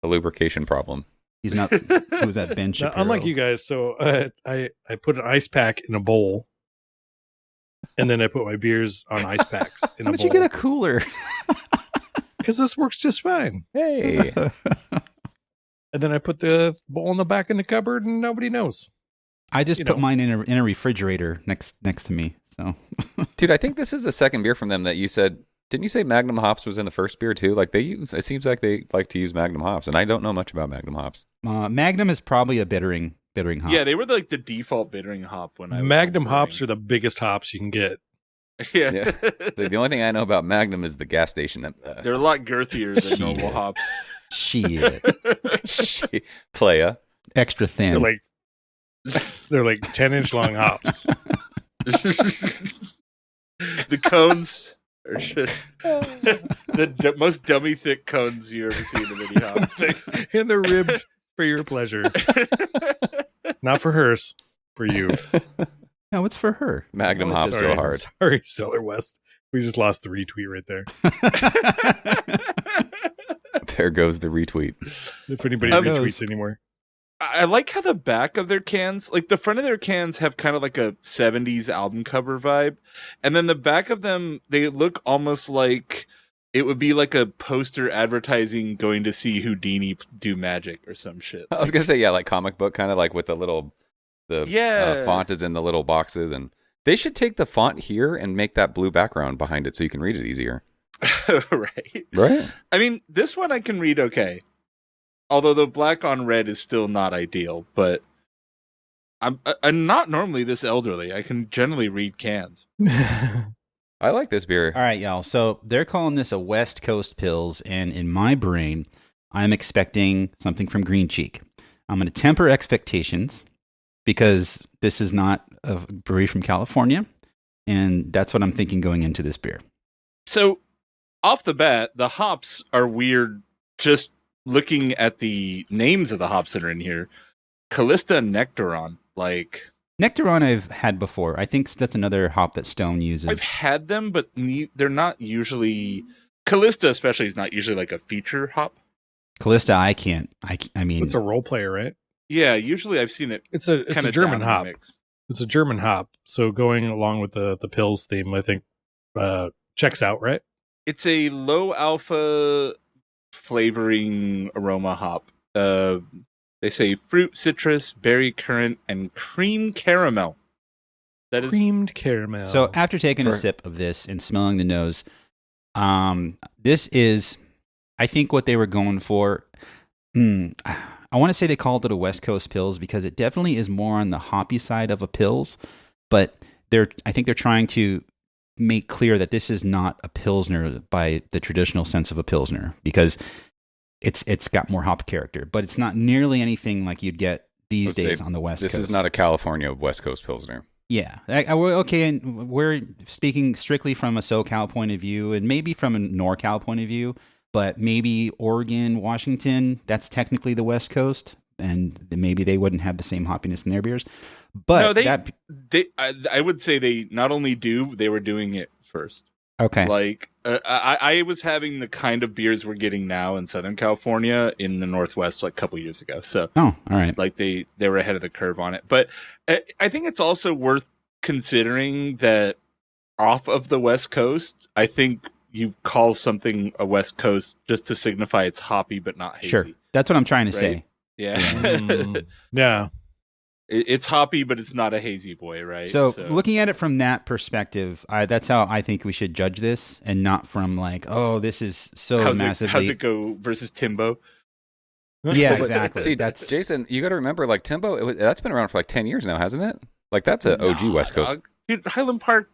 Speaker 4: lubrication problem.
Speaker 1: He's not. Who was that, Ben
Speaker 3: Now,
Speaker 1: Shapiro?
Speaker 3: unlike you guys, so I put an ice pack in a bowl, and then I put my beers on ice packs in
Speaker 1: How
Speaker 3: a
Speaker 1: did you
Speaker 3: bowl.
Speaker 1: get a cooler?
Speaker 3: Because this works just fine.
Speaker 4: Hey,
Speaker 3: And then I put the bowl in the back in the cupboard, and nobody knows.
Speaker 1: I just
Speaker 3: You
Speaker 1: put
Speaker 3: know.
Speaker 1: mine in a refrigerator next to me. So
Speaker 4: dude, I think this is the second beer from them that you said. Didn't you say Magnum hops was in the first beer too? Like it seems like they like to use Magnum hops, and I don't know much about Magnum hops.
Speaker 1: Magnum is probably a bittering hop.
Speaker 2: Yeah, they were like the default bittering hop when I was
Speaker 3: Magnum
Speaker 2: homebrewing.
Speaker 3: hops are the biggest hops you can get.
Speaker 2: Yeah.
Speaker 4: Yeah. So the only thing I know about Magnum is the gas station.
Speaker 2: They're a lot girthier than normal hops.
Speaker 1: Shit.
Speaker 4: Playa.
Speaker 1: Extra thin.
Speaker 3: They're like 10-inch long hops.
Speaker 2: The cones are shit. The most dummy thick cones you ever see in a mini hop.
Speaker 3: And they're ribbed for your pleasure. Not for hers, for you.
Speaker 1: No, it's for her.
Speaker 4: Magnum
Speaker 1: Oh,
Speaker 4: hops
Speaker 3: Sorry,
Speaker 4: go hard.
Speaker 3: Sorry, Cellar West. We just lost the retweet right there.
Speaker 4: There goes the retweet.
Speaker 3: If anybody
Speaker 1: There
Speaker 3: retweets
Speaker 1: goes.
Speaker 3: anymore.
Speaker 2: I like how the back of their cans, like the front of their cans have kind of like a 70s album cover vibe. And then the back of them, they look almost like it would be like a poster advertising going to see Houdini do magic or some shit.
Speaker 4: I was gonna say, yeah, like comic book, kind of like with
Speaker 2: Yeah.
Speaker 4: font is in the little boxes, and they should take the font here and make that blue background behind it so you can read it easier.
Speaker 2: Right.
Speaker 4: Right?
Speaker 2: I mean, this one I can read okay. Although the black on red is still not ideal, but I'm not normally this elderly. I can generally read cans.
Speaker 4: I like this beer.
Speaker 1: All right, y'all. So they're calling this a West Coast Pills, and in my brain, I'm expecting something from Green Cheek. I'm going to temper expectations because this is not a brewery from California, and that's what I'm thinking going into this beer.
Speaker 2: So, off the bat, the hops are weird. Just looking at the names of the hops that are in here, Callista and Nectaron. Like,
Speaker 1: Nectaron I've had before. I think that's another hop that Stone uses.
Speaker 2: I've had them, but they're not usually. Callista, especially, is not usually like a feature hop.
Speaker 1: Callista, I mean,
Speaker 3: It's a role player, right?
Speaker 2: Yeah, usually I've seen it.
Speaker 3: It's a
Speaker 2: kinda
Speaker 3: German
Speaker 2: down in the
Speaker 3: hop.
Speaker 2: mix.
Speaker 3: It's a German hop. So going along with the pills theme, I think checks out, right?
Speaker 2: It's a low alpha flavoring aroma hop. They say fruit, citrus, berry currant, and cream caramel. That is
Speaker 3: Creamed caramel.
Speaker 1: So after taking a sip of this and smelling the nose, this is, I think, what they were going for. I want to say they called it a West Coast Pils because it definitely is more on the hoppy side of a Pils, but I think they're trying to make clear that this is not a Pilsner by the traditional sense of a Pilsner because it's got more hop character, but it's not nearly anything like you'd get these days on the West Coast.
Speaker 4: This is not a California West Coast Pilsner.
Speaker 1: Yeah. Okay, and we're speaking strictly from a SoCal point of view and maybe from a NorCal point of view, but maybe Oregon, Washington, that's technically the West Coast, and maybe they wouldn't have the same hoppiness in their beers. But
Speaker 2: no, I would say they not only they were doing it first.
Speaker 1: Okay.
Speaker 2: Like, I was having the kind of beers we're getting now in Southern California in the Northwest like a couple years ago. So,
Speaker 1: all right.
Speaker 2: Like they were ahead of the curve on it. But I think it's also worth considering that off of the West Coast, I think you call something a West Coast just to signify it's hoppy but not hazy.
Speaker 1: Sure. That's what I'm trying to say.
Speaker 2: Yeah.
Speaker 3: Yeah.
Speaker 2: It's hoppy, but it's not a hazy boy, right?
Speaker 1: So looking at it from that perspective, that's how I think we should judge this, and not from like, oh, this is so massively.
Speaker 2: How's it go versus Timbo?
Speaker 1: Yeah, exactly.
Speaker 4: See, that's Jason. You got to remember, like Timbo, that's been around for like 10 years now, hasn't it? Like that's an OG West Coast.
Speaker 2: Dude, Highland Park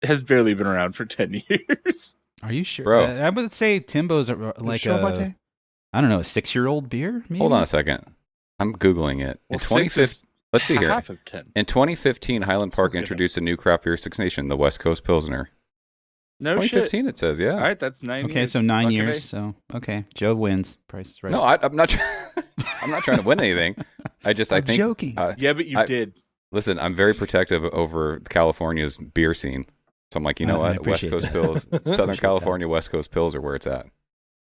Speaker 2: has barely been around for 10 years.
Speaker 1: Are you sure,
Speaker 4: bro?
Speaker 1: I would say Timbo's like I don't know, a 6-year-old beer. Maybe?
Speaker 4: Hold on a second. I'm Googling it.
Speaker 2: Well,
Speaker 4: In 2015, let's see here.
Speaker 2: Half of 10.
Speaker 4: In 2015, Highland Park introduced a new craft beer Six Nation, the West Coast Pilsner.
Speaker 2: No
Speaker 4: 2015,
Speaker 2: shit.
Speaker 4: it says, yeah.
Speaker 2: All right, that's 9 years.
Speaker 1: Okay, so 9 years. So okay, Joe wins. Price is right.
Speaker 4: No, I'm not. I'm not trying to win anything. I think
Speaker 1: joking.
Speaker 2: Yeah, but you did.
Speaker 4: Listen, I'm very protective over California's beer scene. So I'm like, you know what? West Coast Pils, Southern California West Coast Pils are where it's at.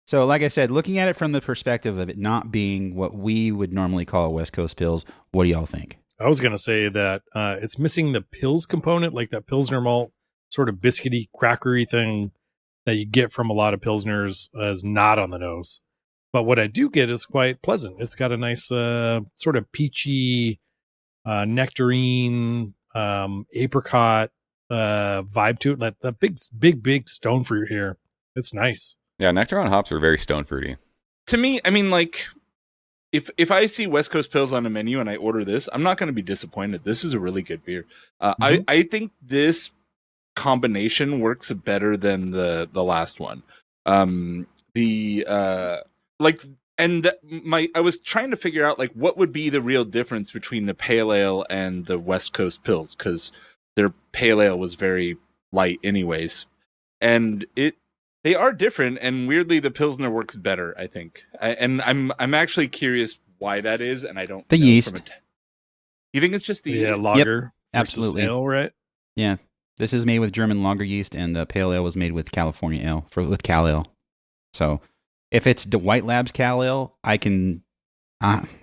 Speaker 1: So, like I said, looking at it from the perspective of it not being what we would normally call a West Coast Pils, what do y'all think?
Speaker 3: I was going to say that it's missing the Pils component, like that Pilsner malt sort of biscuity, crackery thing that you get from a lot of Pilsners is not on the nose. But what I do get is quite pleasant. It's got a nice sort of peachy, nectarine, apricot vibe to it. Like the big stone fruit here. It's nice.
Speaker 4: Yeah, Nectaron hops are very stone fruity.
Speaker 2: To me, I mean, like, if I see West Coast Pils on a menu and I order this, I'm not going to be disappointed. This is a really good beer. I think this combination works better than the last one. I was trying to figure out like what would be the real difference between the pale ale and the West Coast Pils, because their pale ale was very light anyways, and they are different, and weirdly the Pilsner works better, I think. I'm actually curious why that is, and I don't
Speaker 1: the
Speaker 2: know
Speaker 1: yeast.
Speaker 2: You think it's just the yeast?
Speaker 3: Lager,
Speaker 1: absolutely.
Speaker 3: Ale, right?
Speaker 1: Yeah, this is made with German lager yeast, and the pale ale was made with California ale with Cal Ale. So if it's the White Labs Cal Ale, I can. It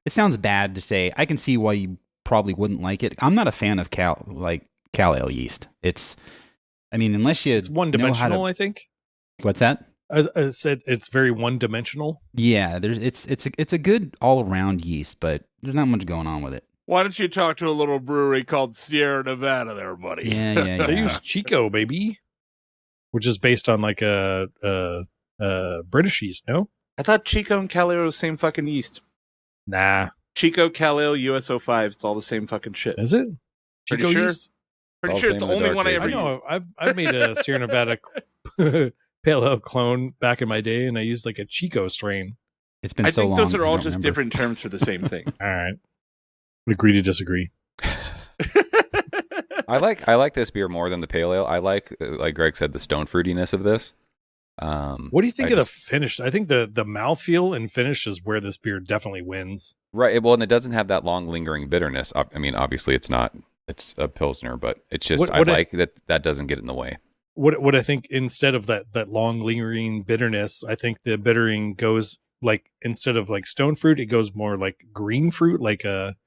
Speaker 1: sounds bad to say. I can see why you probably wouldn't like it. I'm not a fan of Cal Ale yeast. Unless you
Speaker 3: it's one-dimensional, I think.
Speaker 1: What's that?
Speaker 3: I said it's very one-dimensional.
Speaker 1: Yeah, it's a good all-around yeast, but there's not much going on with it.
Speaker 2: Why don't you talk to a little brewery called Sierra Nevada there, buddy?
Speaker 1: Yeah.
Speaker 3: They use Chico, baby, which is based on like a British yeast, no?
Speaker 2: I thought Chico and Cal Ale were the same fucking yeast.
Speaker 3: Nah.
Speaker 2: Chico, Cal Ale, USO5, it's all the same fucking shit.
Speaker 3: Is it?
Speaker 2: Pretty
Speaker 3: Chico
Speaker 2: sure.
Speaker 3: yeast?
Speaker 2: Pretty sure it's the only one I ever used.
Speaker 3: I know. I've made a Sierra Nevada pale ale clone back in my day, and I used like a Chico strain.
Speaker 1: It's been so long.
Speaker 2: I think those are all just different terms for the same thing.
Speaker 3: All right. Agree to disagree.
Speaker 4: I like this beer more than the pale ale. I like Greg said, the stone fruitiness of this.
Speaker 3: What do you think of the finish? I think the mouthfeel and finish is where this beer definitely wins.
Speaker 4: Right. Well, and it doesn't have that long lingering bitterness. I mean, obviously it's not. It's a Pilsner, but it's just that doesn't get in the way.
Speaker 3: What I think, instead of that long lingering bitterness, I think the bittering goes like, instead of like stone fruit, it goes more like green fruit, like a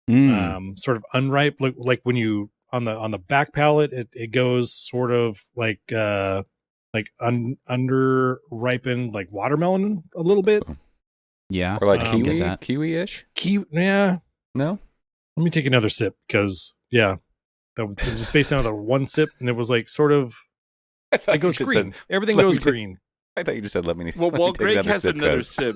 Speaker 3: sort of unripe, like when you on the back palate, it goes sort of like under ripened, like watermelon a little bit.
Speaker 1: Yeah.
Speaker 4: Or like
Speaker 1: I don't get that.
Speaker 4: kiwi-ish?
Speaker 3: Yeah.
Speaker 4: No?
Speaker 3: Let me take another sip because, yeah, it was just based on the one sip, and it was like sort of,
Speaker 4: I thought
Speaker 3: it goes
Speaker 4: you just
Speaker 3: green.
Speaker 4: said-
Speaker 3: Everything
Speaker 4: let me
Speaker 3: goes
Speaker 4: take-
Speaker 3: green.
Speaker 4: I thought you just said let me.
Speaker 2: Well,
Speaker 4: let me
Speaker 2: while
Speaker 4: take
Speaker 2: Greg has another
Speaker 4: 'cause-
Speaker 2: sip,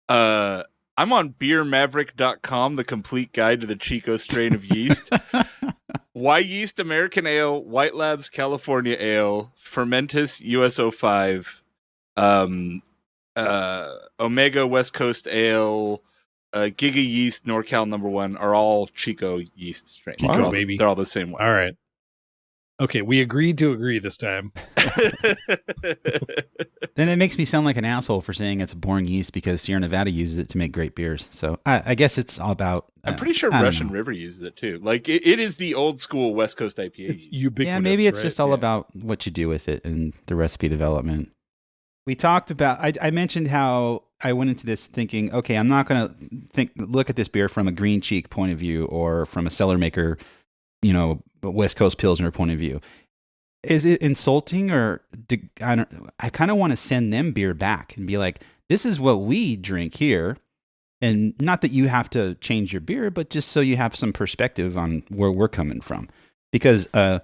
Speaker 2: I'm on beermaverick.com, the complete guide to the Chico strain of yeast. Why yeast American Ale, White Labs California Ale, Fermentus USO5, Omega West Coast Ale, Giga Yeast NorCal #1 are all Chico yeast strains.
Speaker 3: Chico,
Speaker 2: they're all,
Speaker 3: baby.
Speaker 2: They're all the same one.
Speaker 3: All right. Okay, we agreed to agree this time.
Speaker 1: Then it makes me sound like an asshole for saying it's a boring yeast because Sierra Nevada uses it to make great beers. So I guess it's all about.
Speaker 2: I'm pretty sure
Speaker 1: I don't
Speaker 2: Russian
Speaker 1: know.
Speaker 2: River uses it too. Like it is the old school West Coast IPA.
Speaker 3: It's ubiquitous.
Speaker 1: Yeah, maybe it's
Speaker 3: right?
Speaker 1: just all
Speaker 3: Yeah.
Speaker 1: about what you do with it and the recipe development. We talked about. I mentioned how I went into this thinking, okay, I'm not going to look at this beer from a green cheek point of view or from a cellar maker, West Coast Pilsner point of view. Is it insulting or I kind of want to send them beer back and be like, this is what we drink here. And not that you have to change your beer, but just so you have some perspective on where we're coming from. Because a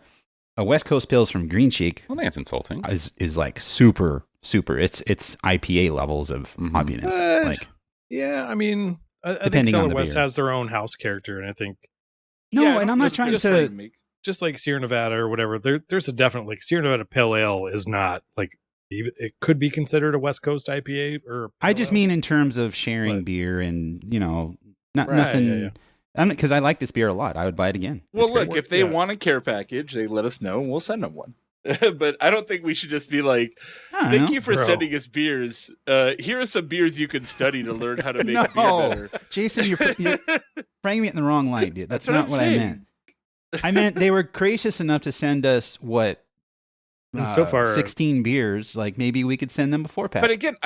Speaker 1: West Coast Pils from Green Cheek
Speaker 4: I don't think it's insulting.
Speaker 1: is like super. It's IPA levels of
Speaker 4: Mhm.
Speaker 1: hoppiness. Like
Speaker 3: Yeah, I mean, I think
Speaker 1: Depending on
Speaker 3: Cellar
Speaker 1: the
Speaker 3: West
Speaker 1: beer.
Speaker 3: has their own house character, and I think
Speaker 1: no,
Speaker 2: Yeah,
Speaker 1: and I'm not
Speaker 3: just-
Speaker 1: trying
Speaker 3: just
Speaker 1: to.
Speaker 3: just like Sierra Nevada or whatever, there's a definite like Sierra Nevada Pale Ale is not like even it could be considered a West Coast IPA or.
Speaker 1: I just
Speaker 3: pale ale.
Speaker 1: mean in terms of sharing
Speaker 3: But-
Speaker 1: beer and not
Speaker 3: Right,
Speaker 1: nothing.
Speaker 3: yeah.
Speaker 1: Because I like this beer a lot. I would buy it again.
Speaker 2: Well,
Speaker 1: It's great.
Speaker 2: look, if they
Speaker 3: Yeah.
Speaker 2: want a care package, they let us know and we'll send them one. But I don't think we should just be like,
Speaker 1: I don't
Speaker 2: thank
Speaker 1: know.
Speaker 2: you for
Speaker 3: Bro.
Speaker 2: sending us beers. Here are some beers you can study to learn how to make a beer
Speaker 1: No.
Speaker 2: better.
Speaker 1: Jason, you're framing it in the wrong light, dude. That's
Speaker 2: That's what
Speaker 1: not
Speaker 2: I'm
Speaker 1: what
Speaker 2: saying.
Speaker 1: I meant. I meant they were gracious enough to send us
Speaker 3: And so far-
Speaker 1: 16 beers. Like maybe we could send them a 4-pack.
Speaker 2: But again,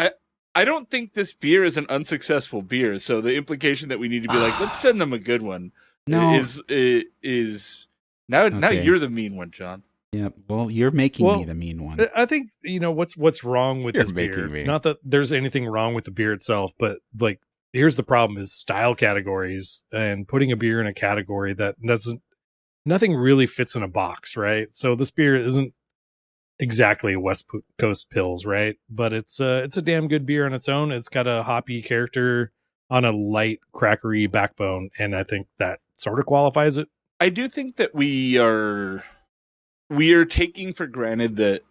Speaker 2: I don't think this beer is an unsuccessful beer. So the implication that we need to be like, let's send them a good one
Speaker 1: no.
Speaker 2: is now
Speaker 1: Okay.
Speaker 2: you're the mean one, John.
Speaker 1: Yeah. Well, you're making
Speaker 3: Well,
Speaker 1: me the mean one.
Speaker 3: I think what's wrong with
Speaker 4: You're
Speaker 3: this beer.
Speaker 4: making me.
Speaker 3: Not that there's anything wrong with the beer itself, but like here's the problem: is style categories and putting a beer in a category that doesn't. Nothing really fits in a box, right? So this beer isn't exactly a West Coast Pils, right? But it's a damn good beer on its own. It's got a hoppy character on a light, crackery backbone, and I think that sort of qualifies it.
Speaker 2: I do think that we are taking for granted that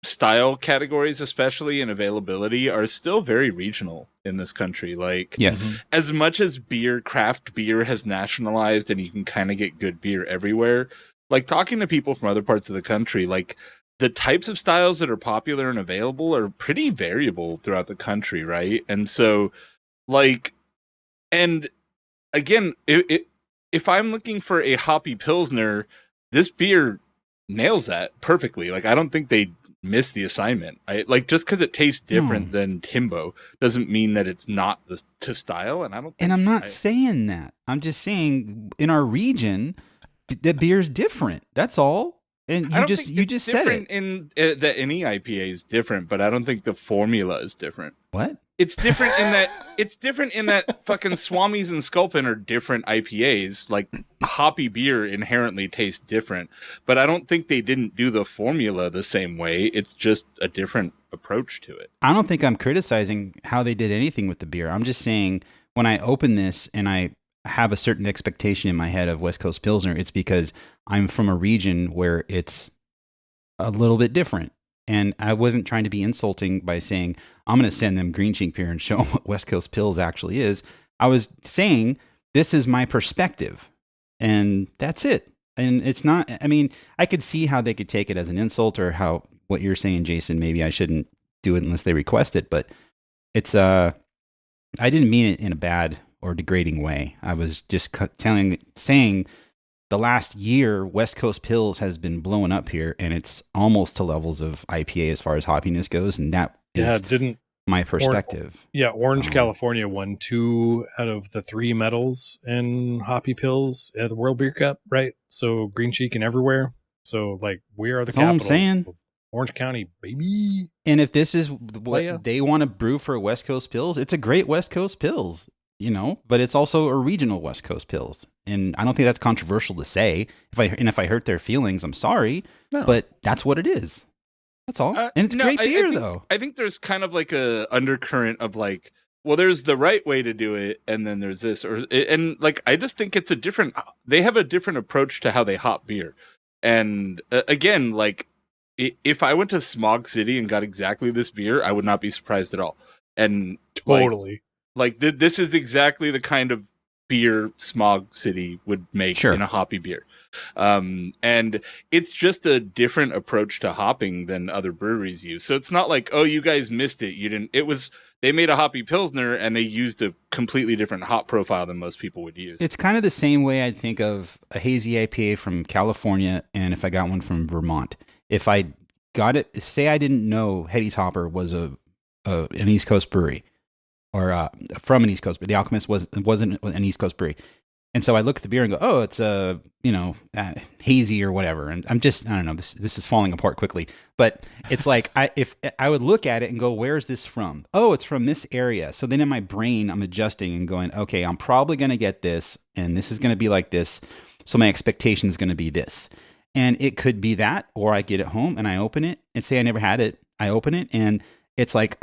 Speaker 2: style categories, especially in availability, are still very regional in this country. Like,
Speaker 1: Yes.
Speaker 2: as much as craft beer has nationalized and you can kind of get good beer everywhere, like talking to people from other parts of the country, like the types of styles that are popular and available are pretty variable throughout the country, right? And so, like, and again, if I'm looking for a hoppy Pilsner, this beer nails that perfectly. Like, I don't think they miss the assignment. Just because it tastes different than Timbo doesn't mean that it's not to style. And I don't. Think
Speaker 1: And I'm not saying that. I'm just saying in our region, the beer's different. That's all. And
Speaker 2: I don't
Speaker 1: you
Speaker 2: think
Speaker 1: just
Speaker 2: it's
Speaker 1: said
Speaker 2: different
Speaker 1: it.
Speaker 2: in that any IPA is different, but I don't think the formula is different.
Speaker 1: What?
Speaker 2: It's different in that fucking Swamis and Sculpin are different IPAs. Like, hoppy beer inherently tastes different, but I don't think they didn't do the formula the same way. It's just a different approach to it.
Speaker 1: I don't think I'm criticizing how they did anything with the beer. I'm just saying when I open this and I have a certain expectation in my head of West Coast Pilsner, it's because I'm from a region where it's a little bit different. And I wasn't trying to be insulting by saying, I'm going to send them Green Cheek beer and show them what West Coast Pils actually is. I was saying, this is my perspective. And that's it. And it's not, I mean, I could see how they could take it as an insult or how what you're saying, Jason, maybe I shouldn't do it unless they request it. But it's, I didn't mean it in a bad or degrading way. I was just saying the last year, West Coast Pils has been blowing up here, and it's almost to levels of IPA as far as hoppiness goes, and that is my perspective.
Speaker 3: Orange, California won 2 out of the 3 medals in hoppy Pils at the World Beer Cup, right? So Green Cheek and everywhere. So like we are the
Speaker 1: That's all I'm
Speaker 3: capital.
Speaker 1: saying.
Speaker 3: Orange County, baby.
Speaker 1: And if this is what
Speaker 3: Playa.
Speaker 1: they want to brew for West Coast Pills, it's a great West Coast Pills, but it's also a regional West Coast Pills. And I don't think that's controversial to say. If I hurt their feelings, I'm sorry, but that's what it is. That's all. And it's great beer, though.
Speaker 2: I think there's kind of like a undercurrent of like, well, there's the right way to do it, and then there's this, and like I just think it's they have a different approach to how they hop beer. And again, like if I went to Smog City and got exactly this beer, I would not be surprised at all. And
Speaker 3: Totally,
Speaker 2: this is exactly the kind of beer Smog City would make in a hoppy beer. And it's just a different approach to hopping than other breweries use. So it's not like, oh, you guys missed it. You didn't. They made a hoppy Pilsner and they used a completely different hop profile than most people would use.
Speaker 1: It's kind of the same way I'd think of a hazy IPA from California, and if I got one from Vermont. If I got it, say I didn't know Hetty's Hopper was an East Coast brewery, or from an East Coast brewery. The Alchemist wasn't an East Coast brewery. And so I look at the beer and go, oh, it's hazy or whatever. And I don't know, this is falling apart quickly. But it's like, if I would look at it and go, where's this from? Oh, it's from this area. So then in my brain, I'm adjusting and going, okay, I'm probably going to get this, and this is going to be like this. So my expectation is going to be this. And it could be that, or I get it home and I open it and say I never had it. I open it and it's like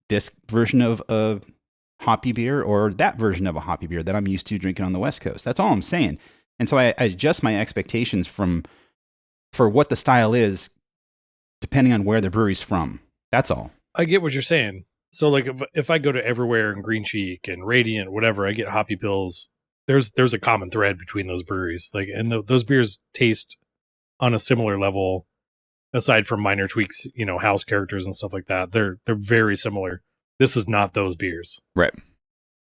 Speaker 1: this version of a hoppy beer or that version of a hoppy beer that I'm used to drinking on the West Coast. That's all I'm saying. And so I adjust my expectations for what the style is depending on where the brewery's from. That's all.
Speaker 3: I get what you're saying. So like if I go to Everywhere and Green Cheek and Radiant, whatever, I get hoppy pills. There's a common thread between those breweries. Like, and those beers taste on a similar level, aside from minor tweaks, house characters and stuff like that. They're very similar. This is not those beers.
Speaker 4: Right.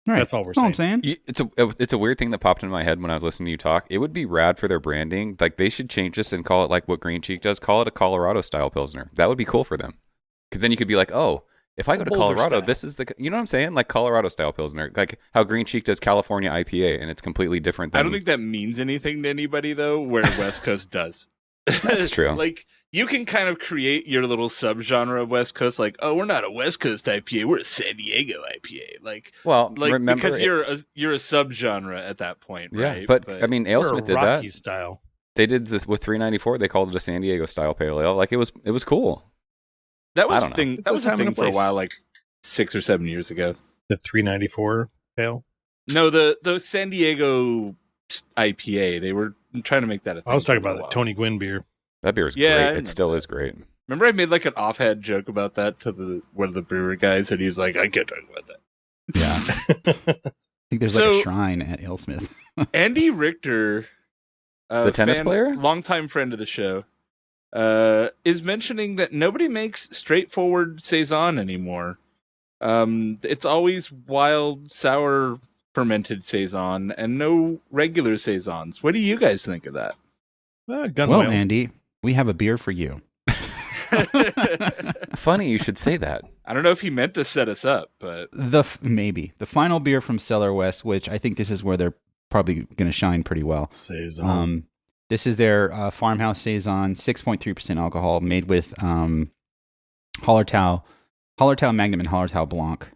Speaker 3: That's all we're saying.
Speaker 1: I'm saying.
Speaker 4: It's a weird thing that popped into my head when I was listening to you talk. It would be rad for their branding. Like, they should change this and call it like what Green Cheek does. Call it a Colorado style Pilsner. That would be cool for them. Because then you could be like, oh, if I go to Colorado,
Speaker 3: style.
Speaker 4: this is you know what I'm saying? Like Colorado style Pilsner. Like how Green Cheek does California IPA, and it's completely different than...
Speaker 2: I don't think that means anything to anybody, though, where West Coast does.
Speaker 4: That's true.
Speaker 2: Like, you can kind of create your little subgenre of West Coast, like, oh, we're not a West Coast IPA, we're a San Diego IPA. Like,
Speaker 4: remember,
Speaker 2: because you're a subgenre at that point, right?
Speaker 4: Yeah, but I mean, AleSmith did that.
Speaker 3: Rocky style.
Speaker 4: They did with 394. They called it a San Diego style pale ale. Like, it was cool.
Speaker 2: That was
Speaker 4: a
Speaker 2: thing. That was a thing for a while, like 6 or 7 years ago.
Speaker 3: The 394 ale.
Speaker 2: No, the San Diego IPA. They were trying to make that a thing.
Speaker 3: I was talking about the Tony Gwynn beer.
Speaker 4: That beer is great. It still is great.
Speaker 2: Remember, I made like an offhand joke about that to one of the brewer guys, and he was like, "I can't talk about that."
Speaker 1: Yeah, I think there's like a shrine at AleSmith.
Speaker 2: Andy Richter,
Speaker 4: the tennis player,
Speaker 2: longtime friend of the show, is mentioning that nobody makes straightforward Saison anymore. It's always wild, sour, fermented Saison, and no regular Saisons. What do you guys think of that?
Speaker 1: Well, Andy, we have a beer for you.
Speaker 4: Funny you should say that.
Speaker 2: I don't know if he meant to set us up, but
Speaker 1: maybe the final beer from Cellar West, which I think this is where they're probably going to shine pretty well.
Speaker 3: Saison.
Speaker 1: This is their Farmhouse Saison, 6.3% alcohol, made with Hallertau Magnum and Hallertau Blanc,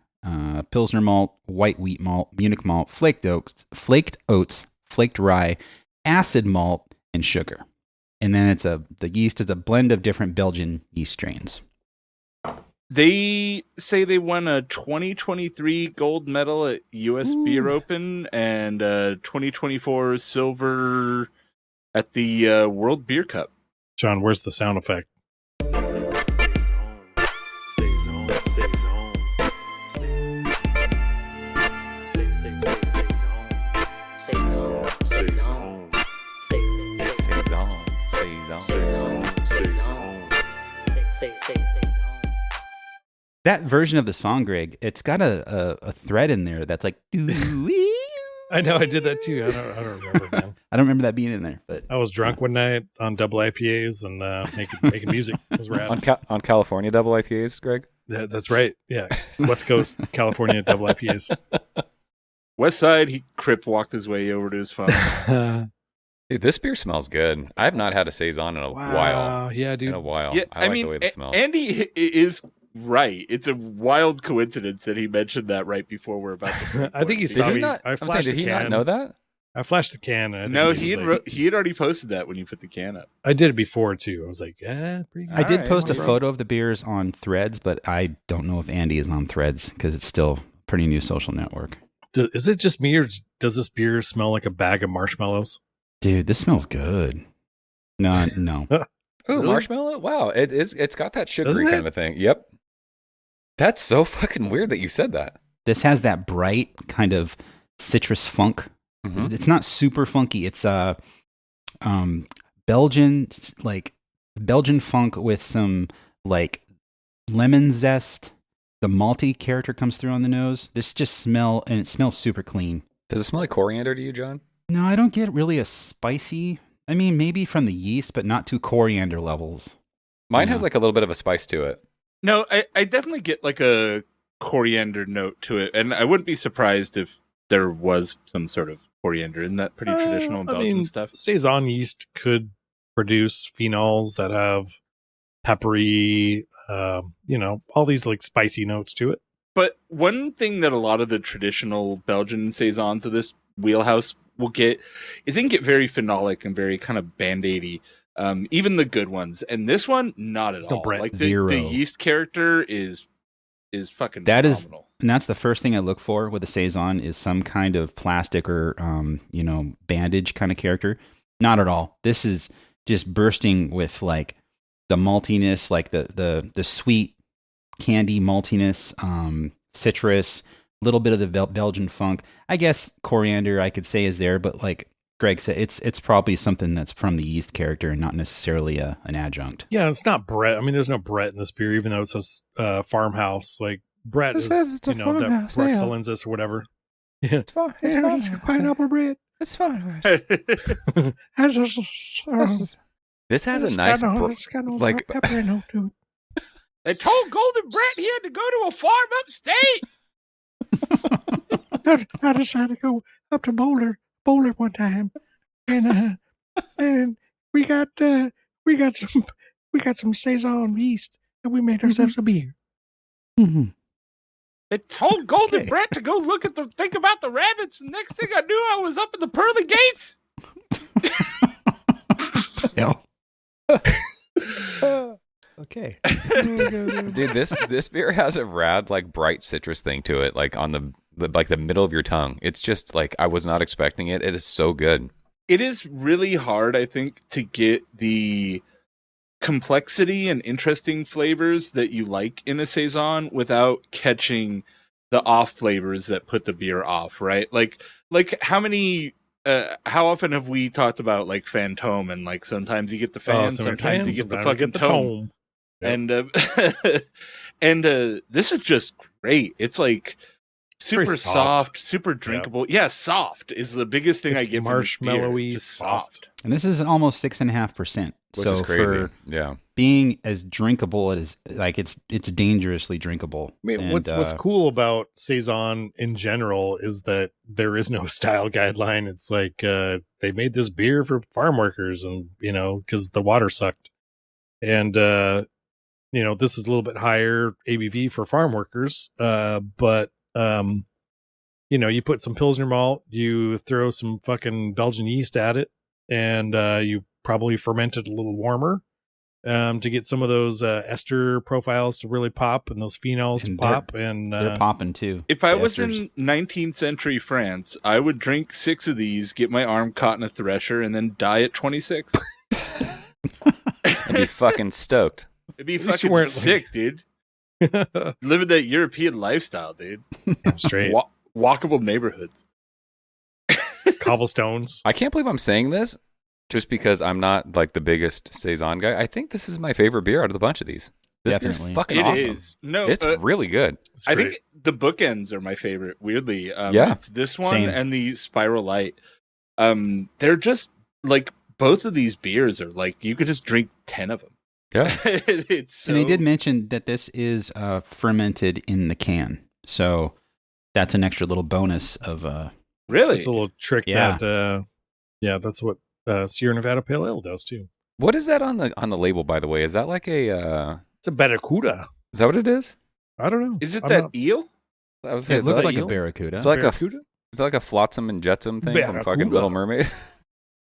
Speaker 1: Pilsner malt, white wheat malt, Munich malt, flaked oats, flaked rye, acid malt, and sugar. And then the yeast is a blend of different Belgian yeast strains.
Speaker 2: They say they won a 2023 gold medal at US Beer Open and a 2024 silver at the World Beer Cup.
Speaker 3: John, where's the sound effect?
Speaker 1: That version of the song, Greg, it's got a thread in there that's like.
Speaker 3: I know, I did that too. I don't remember, man.
Speaker 1: I don't remember that being in there, but
Speaker 3: I was drunk one night on double IPAs and making music. It was rad.
Speaker 4: On California double IPAs, Greg?
Speaker 3: Yeah, that's right. Yeah, West Coast California double IPAs.
Speaker 2: West Side, he crip walked his way over to his phone.
Speaker 4: Dude, this beer smells good. I have not had a Saison in a while.
Speaker 3: Yeah, dude.
Speaker 4: In a while.
Speaker 2: Yeah,
Speaker 4: I like the way it smells.
Speaker 2: Andy is right. It's a wild coincidence that he mentioned that right before we're about to.
Speaker 3: I think he
Speaker 4: Did
Speaker 3: saw
Speaker 4: he
Speaker 3: me.
Speaker 4: not-
Speaker 3: I
Speaker 4: I'm saying,
Speaker 3: flashed
Speaker 4: did
Speaker 3: the
Speaker 4: he
Speaker 3: can.
Speaker 4: not know that?
Speaker 3: I flashed the can. And
Speaker 2: No,
Speaker 3: I think
Speaker 2: he had already posted that when you put the can up.
Speaker 3: I did it before too. I was like, yeah, pretty good.
Speaker 1: I did
Speaker 2: Alright,
Speaker 1: post a
Speaker 2: well,
Speaker 1: photo of the beers on Threads, but I don't know if Andy is on Threads because it's still a pretty new social network.
Speaker 3: Is it just me, or does this beer smell like a bag of marshmallows?
Speaker 1: Dude, this smells good. No.
Speaker 4: Ooh,
Speaker 3: Really?
Speaker 4: marshmallow? Wow, it's got that sugary
Speaker 3: Doesn't
Speaker 4: kind
Speaker 3: it?
Speaker 4: of a thing. Yep. That's so fucking weird that you said that.
Speaker 1: This has that bright kind of citrus funk.
Speaker 4: Mhm.
Speaker 1: It's not super funky. It's Belgian funk with some like lemon zest. The malty character comes through on the nose. This just it smells super clean.
Speaker 4: Does it smell like coriander to you, John?
Speaker 1: No, I don't get really a spicy. I mean, maybe from the yeast, but not to coriander levels.
Speaker 4: Mine
Speaker 1: Yeah.
Speaker 4: has like a little bit of a spice to it.
Speaker 2: No, I definitely get like a coriander note to it, and I wouldn't be surprised if there was some sort of coriander in that pretty traditional Belgian stuff.
Speaker 3: Saison yeast could produce phenols that have peppery, all these like spicy notes to it.
Speaker 2: But one thing that a lot of the traditional Belgian saisons of this wheelhouse will get is they can get very phenolic and very kind of band-aidy. Even the good ones, and this one not at
Speaker 3: It's no
Speaker 2: all.
Speaker 3: Brett.
Speaker 2: Like the
Speaker 1: Zero.
Speaker 2: yeast character is fucking
Speaker 1: That is-
Speaker 2: phenomenal.
Speaker 1: And that's the first thing I look for with a Saison is some kind of plastic or, bandage kind of character. Not at all. This is just bursting with like the maltiness, like the sweet candy maltiness, citrus, little bit of the Belgian funk. I guess coriander I could say is there, but like Greg said, it's probably something that's from the yeast character and not necessarily an adjunct.
Speaker 3: Yeah, it's not Brett. I mean, there's no Brett in this beer, even though it says Farmhouse. Like Brett
Speaker 1: It
Speaker 3: is,
Speaker 1: says it's a
Speaker 3: that
Speaker 1: farmhouse,
Speaker 3: Brex
Speaker 1: yeah.
Speaker 3: Alensis or whatever. Yeah,
Speaker 1: It's fine.
Speaker 3: it's pineapple bread.
Speaker 1: It's fine.
Speaker 4: This has a nice like-
Speaker 3: pepper note to it.
Speaker 2: They told Golden Brett he had to go to a farm upstate.
Speaker 3: I decided to go up to Boulder one time, and we got some Saison yeast, and we made ourselves a beer.
Speaker 1: Mm-hmm.
Speaker 2: They told Golden
Speaker 1: Okay.
Speaker 2: Brett to go think about the rabbits, and next thing I knew, I was up in the pearly gates.
Speaker 1: Okay.
Speaker 4: Dude, this beer has a rad, like bright citrus thing to it, like on the middle of your tongue. It's just like I was not expecting it. It is so good.
Speaker 2: It is really hard, I think, to get the complexity and interesting flavors that you like in a saison without catching the off flavors that put the beer off, right? Like how often have we talked about like Fantôme and like sometimes you get the fan, sometimes you get the fucking tome.
Speaker 3: Yep.
Speaker 2: And this is just great. It's like super
Speaker 3: very
Speaker 2: soft,
Speaker 3: soft.
Speaker 2: super drinkable. Yeah, soft is the biggest thing
Speaker 3: It's
Speaker 2: I get from this beer.
Speaker 3: marshmallowy,
Speaker 2: Just
Speaker 3: soft.
Speaker 1: And this is almost 6.5%.
Speaker 4: Which
Speaker 1: so
Speaker 4: is crazy.
Speaker 1: for
Speaker 4: Yeah.
Speaker 1: being as drinkable as like it's dangerously drinkable.
Speaker 3: I mean,
Speaker 1: And,
Speaker 3: what's cool about Saison in general is that there is no style guideline. It's like they made this beer for farm workers, and because the water sucked, and this is a little bit higher ABV for farm workers, but you put some Pilsner malt, you throw some fucking Belgian yeast at it, and you probably ferment it a little warmer to get some of those ester profiles to really pop and those phenols to
Speaker 1: And
Speaker 3: pop. And
Speaker 1: they're popping too.
Speaker 2: If I
Speaker 1: The
Speaker 2: was
Speaker 1: esters.
Speaker 2: in 19th century France, I would drink 6 of these, get my arm caught in a thresher, and then die at 26.
Speaker 4: And be fucking stoked.
Speaker 2: It'd be
Speaker 3: At least you
Speaker 2: fucking
Speaker 3: weren't, like-
Speaker 2: sick, dude. Living that European lifestyle, dude.
Speaker 3: I'm straight
Speaker 2: Walkable neighborhoods.
Speaker 3: cobblestones.
Speaker 4: I can't believe I'm saying this just because I'm not like the biggest Saison guy. I think this is my favorite beer out of the bunch of these. This
Speaker 1: Definitely.
Speaker 4: beer's fucking
Speaker 2: It is.
Speaker 4: awesome.
Speaker 2: No,
Speaker 4: It's really good.
Speaker 3: It's
Speaker 2: I
Speaker 3: great.
Speaker 2: think the bookends are my favorite, weirdly.
Speaker 4: Yeah.
Speaker 2: It's this one
Speaker 1: Same.
Speaker 2: and the Spiral Lite. They're just like both of these beers are like you could just drink 10 of them.
Speaker 4: Yeah.
Speaker 2: It's so...
Speaker 1: And they did mention that this is fermented in the can. So that's an extra little bonus of
Speaker 2: Really?
Speaker 3: it's a little trick
Speaker 1: Yeah.
Speaker 3: that that's what Sierra Nevada Pale Ale does too.
Speaker 4: What is that on the label, by the way? Is that like a?
Speaker 3: It's a Barracuda.
Speaker 4: Is that what it is?
Speaker 3: I don't know.
Speaker 2: Is it
Speaker 3: I'm
Speaker 2: that
Speaker 3: not-
Speaker 2: eel?
Speaker 4: I was
Speaker 1: It looks
Speaker 3: that
Speaker 1: like a
Speaker 3: eel?
Speaker 1: barracuda.
Speaker 4: It's like
Speaker 3: Barracuda?
Speaker 4: is that like a flotsam and jetsam thing from fucking
Speaker 3: Barracuda.
Speaker 4: Little Mermaid?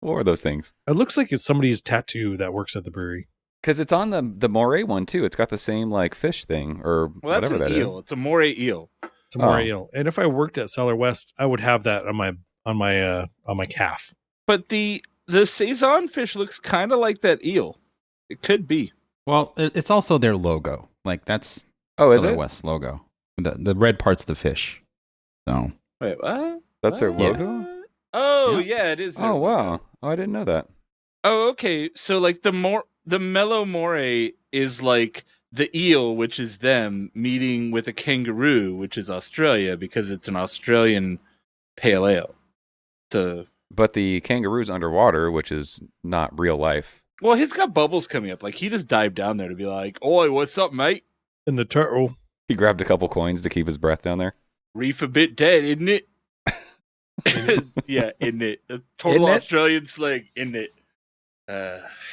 Speaker 4: What were those things?
Speaker 3: It looks like it's somebody's tattoo that works at the brewery.
Speaker 4: Because it's on the Moray one too. It's got the same like fish thing or
Speaker 2: Well, that's
Speaker 4: whatever
Speaker 2: an
Speaker 4: that
Speaker 2: eel.
Speaker 4: is.
Speaker 2: It's a moray eel.
Speaker 3: It's a Moray
Speaker 4: Oh.
Speaker 3: ale. And if I worked at Cellar West, I would have that on my calf.
Speaker 2: But the Saison fish looks kind of like that eel. It could be.
Speaker 1: Well, it's also their logo. Like that's
Speaker 4: Oh, is
Speaker 1: Cellar
Speaker 4: it?
Speaker 1: West logo. The red part's the fish. So
Speaker 2: Wait, what?
Speaker 4: That's their
Speaker 2: What?
Speaker 4: logo?
Speaker 2: Oh, yeah, it is. their
Speaker 4: Oh
Speaker 2: logo.
Speaker 4: wow. Oh, I didn't know that.
Speaker 2: Oh, okay. So like the Mellow Moray is like the eel, which is them meeting with a kangaroo, which is Australia, because it's an Australian pale ale. So,
Speaker 4: But the kangaroo's underwater, which is not real life.
Speaker 2: well, he's got bubbles coming up. Like he just dived down there to be like, "Oi, what's up, mate?
Speaker 3: And the turtle.
Speaker 4: He grabbed a couple coins to keep his breath down there.
Speaker 2: Reef a bit dead, isn't it?" Yeah, isn't it? A total
Speaker 3: Isn't it?
Speaker 2: Australian slang, isn't it?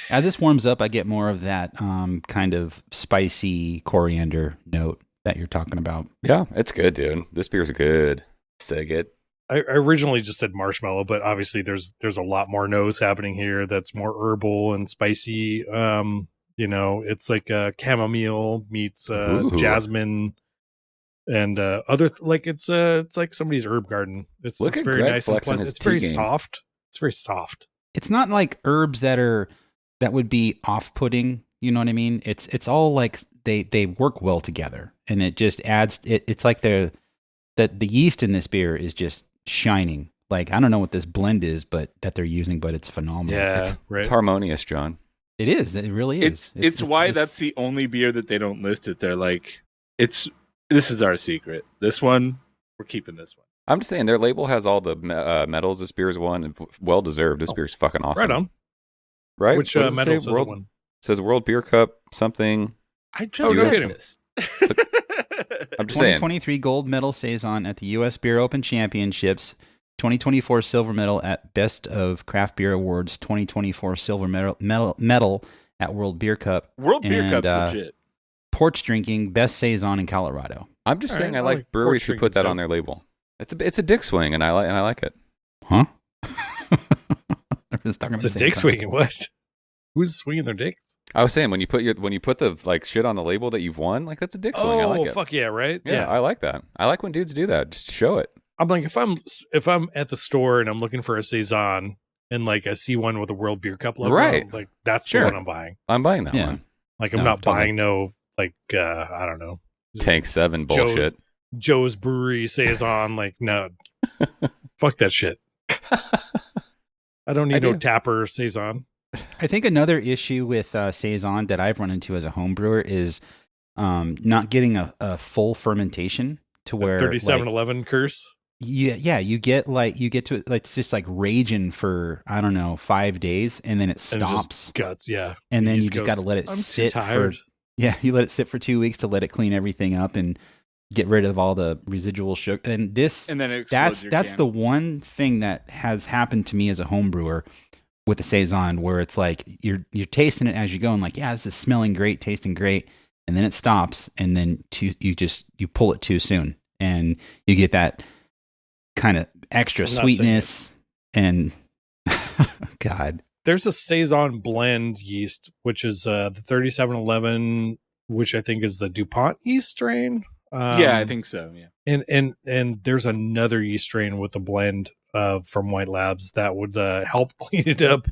Speaker 1: as this warms up, I get more of that kind of spicy coriander note that you're talking about.
Speaker 4: Yeah, it's good, dude. This beer's good. So good.
Speaker 3: I originally just said marshmallow, but obviously there's a lot more nose happening here that's more herbal and spicy. It's like chamomile meets
Speaker 4: Ooh.
Speaker 3: jasmine and it's like somebody's herb garden. It's
Speaker 4: Look
Speaker 3: it's
Speaker 4: at
Speaker 3: very
Speaker 4: Greg
Speaker 3: nice and
Speaker 4: flexing
Speaker 3: pleasant.
Speaker 4: his
Speaker 3: It's very
Speaker 4: tea game.
Speaker 3: soft. It's very soft.
Speaker 1: It's not like herbs that would be off-putting. You know what I mean? It's all like they work well together, and it just adds. It's like the yeast in this beer is just shining. Like I don't know what this blend is, but that they're using, but it's phenomenal.
Speaker 3: Yeah, right.
Speaker 4: It's harmonious, John.
Speaker 1: It is. It really is.
Speaker 2: It's why that's the only beer that they don't list it. They're like, this is our secret. This one, we're keeping this one.
Speaker 4: I'm just saying their label has all the medals this beer's won, and well deserved. This beer's fucking awesome.
Speaker 3: Right on.
Speaker 4: Right?
Speaker 3: Which
Speaker 4: What does it
Speaker 3: medal
Speaker 4: say?
Speaker 3: says it won?
Speaker 4: Says World Beer Cup something.
Speaker 2: I just
Speaker 3: no
Speaker 2: said
Speaker 3: kidding.
Speaker 2: this.
Speaker 4: I'm just saying.
Speaker 1: 2023 gold medal Saison at the U.S. Beer Open Championships. 2024 silver medal at Best of Craft Beer Awards. 2024 silver medal at World Beer Cup.
Speaker 2: World Beer
Speaker 1: And,
Speaker 2: Cup's legit.
Speaker 1: Porch drinking best Saison in Colorado.
Speaker 4: I'm just
Speaker 3: All
Speaker 4: saying
Speaker 3: right,
Speaker 4: I
Speaker 3: I
Speaker 4: like
Speaker 3: like
Speaker 4: breweries
Speaker 3: pork
Speaker 4: who
Speaker 3: drinking
Speaker 4: put that
Speaker 3: stuff.
Speaker 4: on their label. It's a dick swing, and I like it.
Speaker 1: Huh? They're just talking
Speaker 3: It's
Speaker 1: about
Speaker 3: a
Speaker 1: the
Speaker 3: dick
Speaker 1: same
Speaker 3: swinging. What? Who's swinging their dicks?
Speaker 4: I was saying when you put the like shit on the label that you've won, like that's a dick swing. I like it.
Speaker 3: Fuck yeah, right?
Speaker 4: Yeah, I like that. I like when dudes do that. Just show it.
Speaker 3: I'm like, if I'm at the store and I'm looking for a Saison and like I see one with a World Beer Cup logo,
Speaker 4: Right.
Speaker 3: I'm like that's
Speaker 4: Sure.
Speaker 3: the one I'm buying.
Speaker 4: I'm buying that
Speaker 1: Yeah.
Speaker 4: one.
Speaker 3: Like I'm
Speaker 1: No,
Speaker 3: not
Speaker 1: totally.
Speaker 3: buying no like I don't know
Speaker 4: Tank 7 bullshit.
Speaker 3: Joe's Brewery Saison. Like no, fuck that shit. I don't need no
Speaker 4: do.
Speaker 3: Tapper Saison.
Speaker 1: I think another issue with Saison that I've run into as a home brewer is not getting a full fermentation to where
Speaker 3: 3711 curse.
Speaker 1: you get to it's just like raging for I don't know 5 days and then it
Speaker 3: And it's just
Speaker 1: stops
Speaker 3: guts, yeah.
Speaker 1: and then
Speaker 3: He
Speaker 1: you
Speaker 3: just
Speaker 1: just got to
Speaker 3: goes,
Speaker 1: let it
Speaker 3: I'm too
Speaker 1: sit for
Speaker 3: tired.
Speaker 1: you let it sit for 2 weeks to let it clean everything up and get rid of all the residual sugar and this
Speaker 2: And then it explodes your
Speaker 1: that's
Speaker 2: can.
Speaker 1: the one thing that has happened to me as a home brewer with the Saison where it's like you're tasting it as you go and like yeah this is smelling great tasting great and then it stops and then you pull it too soon and you get that kind of extra
Speaker 3: I'm not saying
Speaker 1: sweetness and God
Speaker 3: There's a Saison blend yeast, which is the 3711, which I think is the DuPont yeast strain.
Speaker 2: Yeah, I think so. Yeah.
Speaker 3: And there's another yeast strain with the blend from White Labs that would help clean it up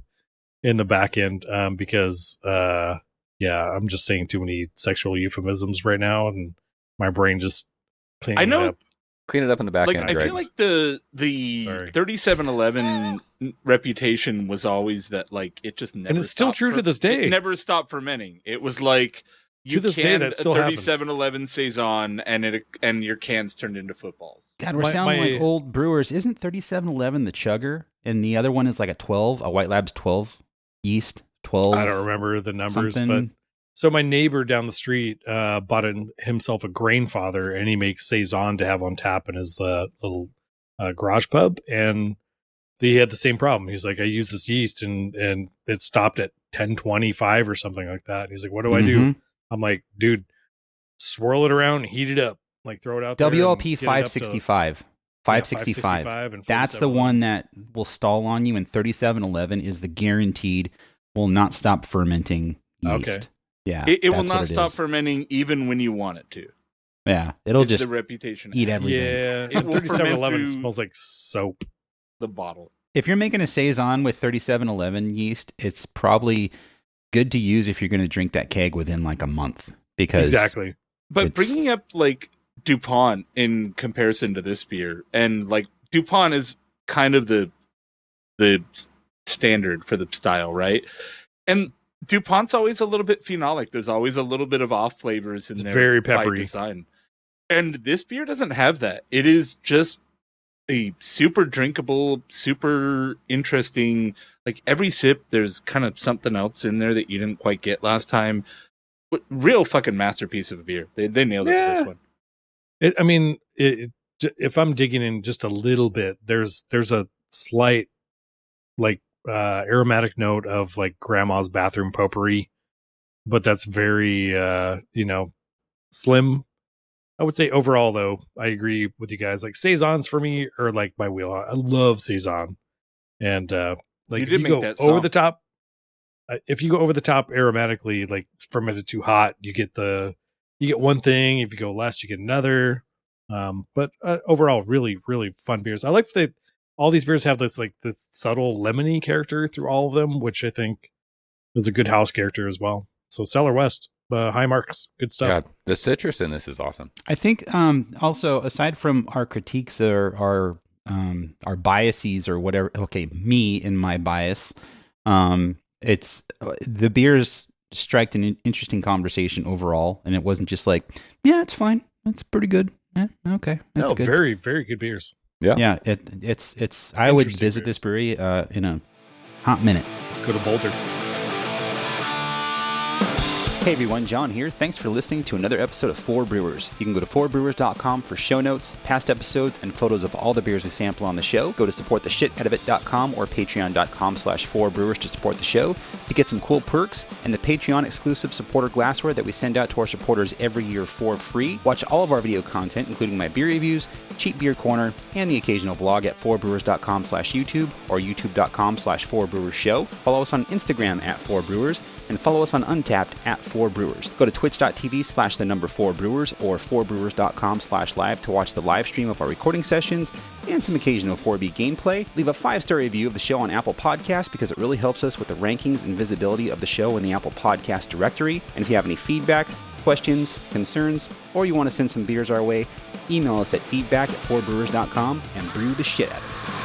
Speaker 3: in the back end because I'm just saying too many sexual euphemisms right now and my brain just cleaning
Speaker 2: I know-
Speaker 3: it up.
Speaker 4: Clean it up in the back
Speaker 2: Like
Speaker 4: end,
Speaker 2: I
Speaker 4: Greg.
Speaker 2: feel like the
Speaker 3: Sorry.
Speaker 2: 3711 reputation was always that like it just never
Speaker 3: And it's still
Speaker 2: stopped
Speaker 3: true to this day.
Speaker 2: It never stopped fermenting. It was like you
Speaker 3: To this day,
Speaker 2: canned
Speaker 3: that still
Speaker 2: a
Speaker 3: happens.
Speaker 2: 3711 Saison and your cans turned into footballs.
Speaker 1: God, we're
Speaker 3: My-
Speaker 1: sounding
Speaker 3: my-
Speaker 1: like old brewers. Isn't 3711 the chugger? And the other one is like a White Labs 12 yeast 12.
Speaker 3: I don't remember the numbers,
Speaker 1: something.
Speaker 3: but so my neighbor down the street bought himself a Grainfather, and he makes Saison to have on tap in his little garage pub. And he had the same problem. He's like, I use this yeast and it stopped at 1025 or something like that. And he's like, what do I do? I'm like, dude, swirl it around, heat it up, like throw it out there.
Speaker 1: WLP 565. 565.
Speaker 3: And
Speaker 1: That's the one that will stall on you, and 3711 is the guaranteed will not stop fermenting yeast.
Speaker 3: Okay.
Speaker 1: Yeah.
Speaker 2: It will not stop fermenting even when you want it to.
Speaker 1: Yeah. It'll just
Speaker 2: the reputation
Speaker 1: eat everything.
Speaker 3: Yeah.
Speaker 2: It will
Speaker 3: 3711 smells like soap.
Speaker 2: The bottle.
Speaker 1: If you're making a Saison with 3711 yeast, it's probably good to use if you're going to drink that keg within like a month. Because
Speaker 3: exactly.
Speaker 2: But bringing up like DuPont in comparison to this beer, and like DuPont is kind of the standard for the style, right? And DuPont's always a little bit phenolic. There's always a little bit of off flavors in there.
Speaker 3: Very peppery.
Speaker 2: By design. And this beer doesn't have that. It is just a super drinkable, super interesting, like every sip, there's kind of something else in there that you didn't quite get last time. Real fucking masterpiece of a beer. They nailed it with this one.
Speaker 3: If I'm digging in just a little bit, there's a slight like aromatic note of like grandma's bathroom potpourri, but that's very slim. I would say overall though, I agree with you guys. Like Saisons for me are like my wheel. I love Saison, and like if you go over the top, if you go over the top aromatically, like fermented too hot, you get one thing. If you go less, you get another. But overall, really, really fun beers. I like that all these beers have this like the subtle lemony character through all of them, which I think is a good house character as well. So Cellar West, high marks, good stuff.
Speaker 4: Yeah, the citrus in this is awesome.
Speaker 1: I think also aside from our critiques or our biases or whatever. Okay, me and my bias. It's the beers striked an interesting conversation overall, and it wasn't just like, yeah, it's fine, it's pretty good. Yeah, okay, that's good.
Speaker 3: Very, very good beers.
Speaker 1: Yeah. It's. I would visit this brewery in a hot minute.
Speaker 3: Let's go to Boulder.
Speaker 1: Hey everyone, John here. Thanks for listening to another episode of Four Brewers. You can go to fourbrewers.com for show notes, past episodes, and photos of all the beers we sample on the show. Go to supporttheshitoutofit.com or patreon.com/fourbrewers to support the show to get some cool perks and the Patreon exclusive supporter glassware that we send out to our supporters every year for free. Watch all of our video content, including my beer reviews, cheap beer corner, and the occasional vlog at fourbrewers.com/YouTube or youtube.com/fourbrewers-show. Follow us on Instagram at fourbrewers. And follow us on Untapped at 4Brewers. Go to twitch.tv/4Brewers or 4brewers.com/live to watch the live stream of our recording sessions and some occasional 4B gameplay. Leave a 5-star review of the show on Apple Podcasts because it really helps us with the rankings and visibility of the show in the Apple Podcast directory. And if you have any feedback, questions, concerns, or you want to send some beers our way, email us at feedback@4brewers.com and brew the shit out of it.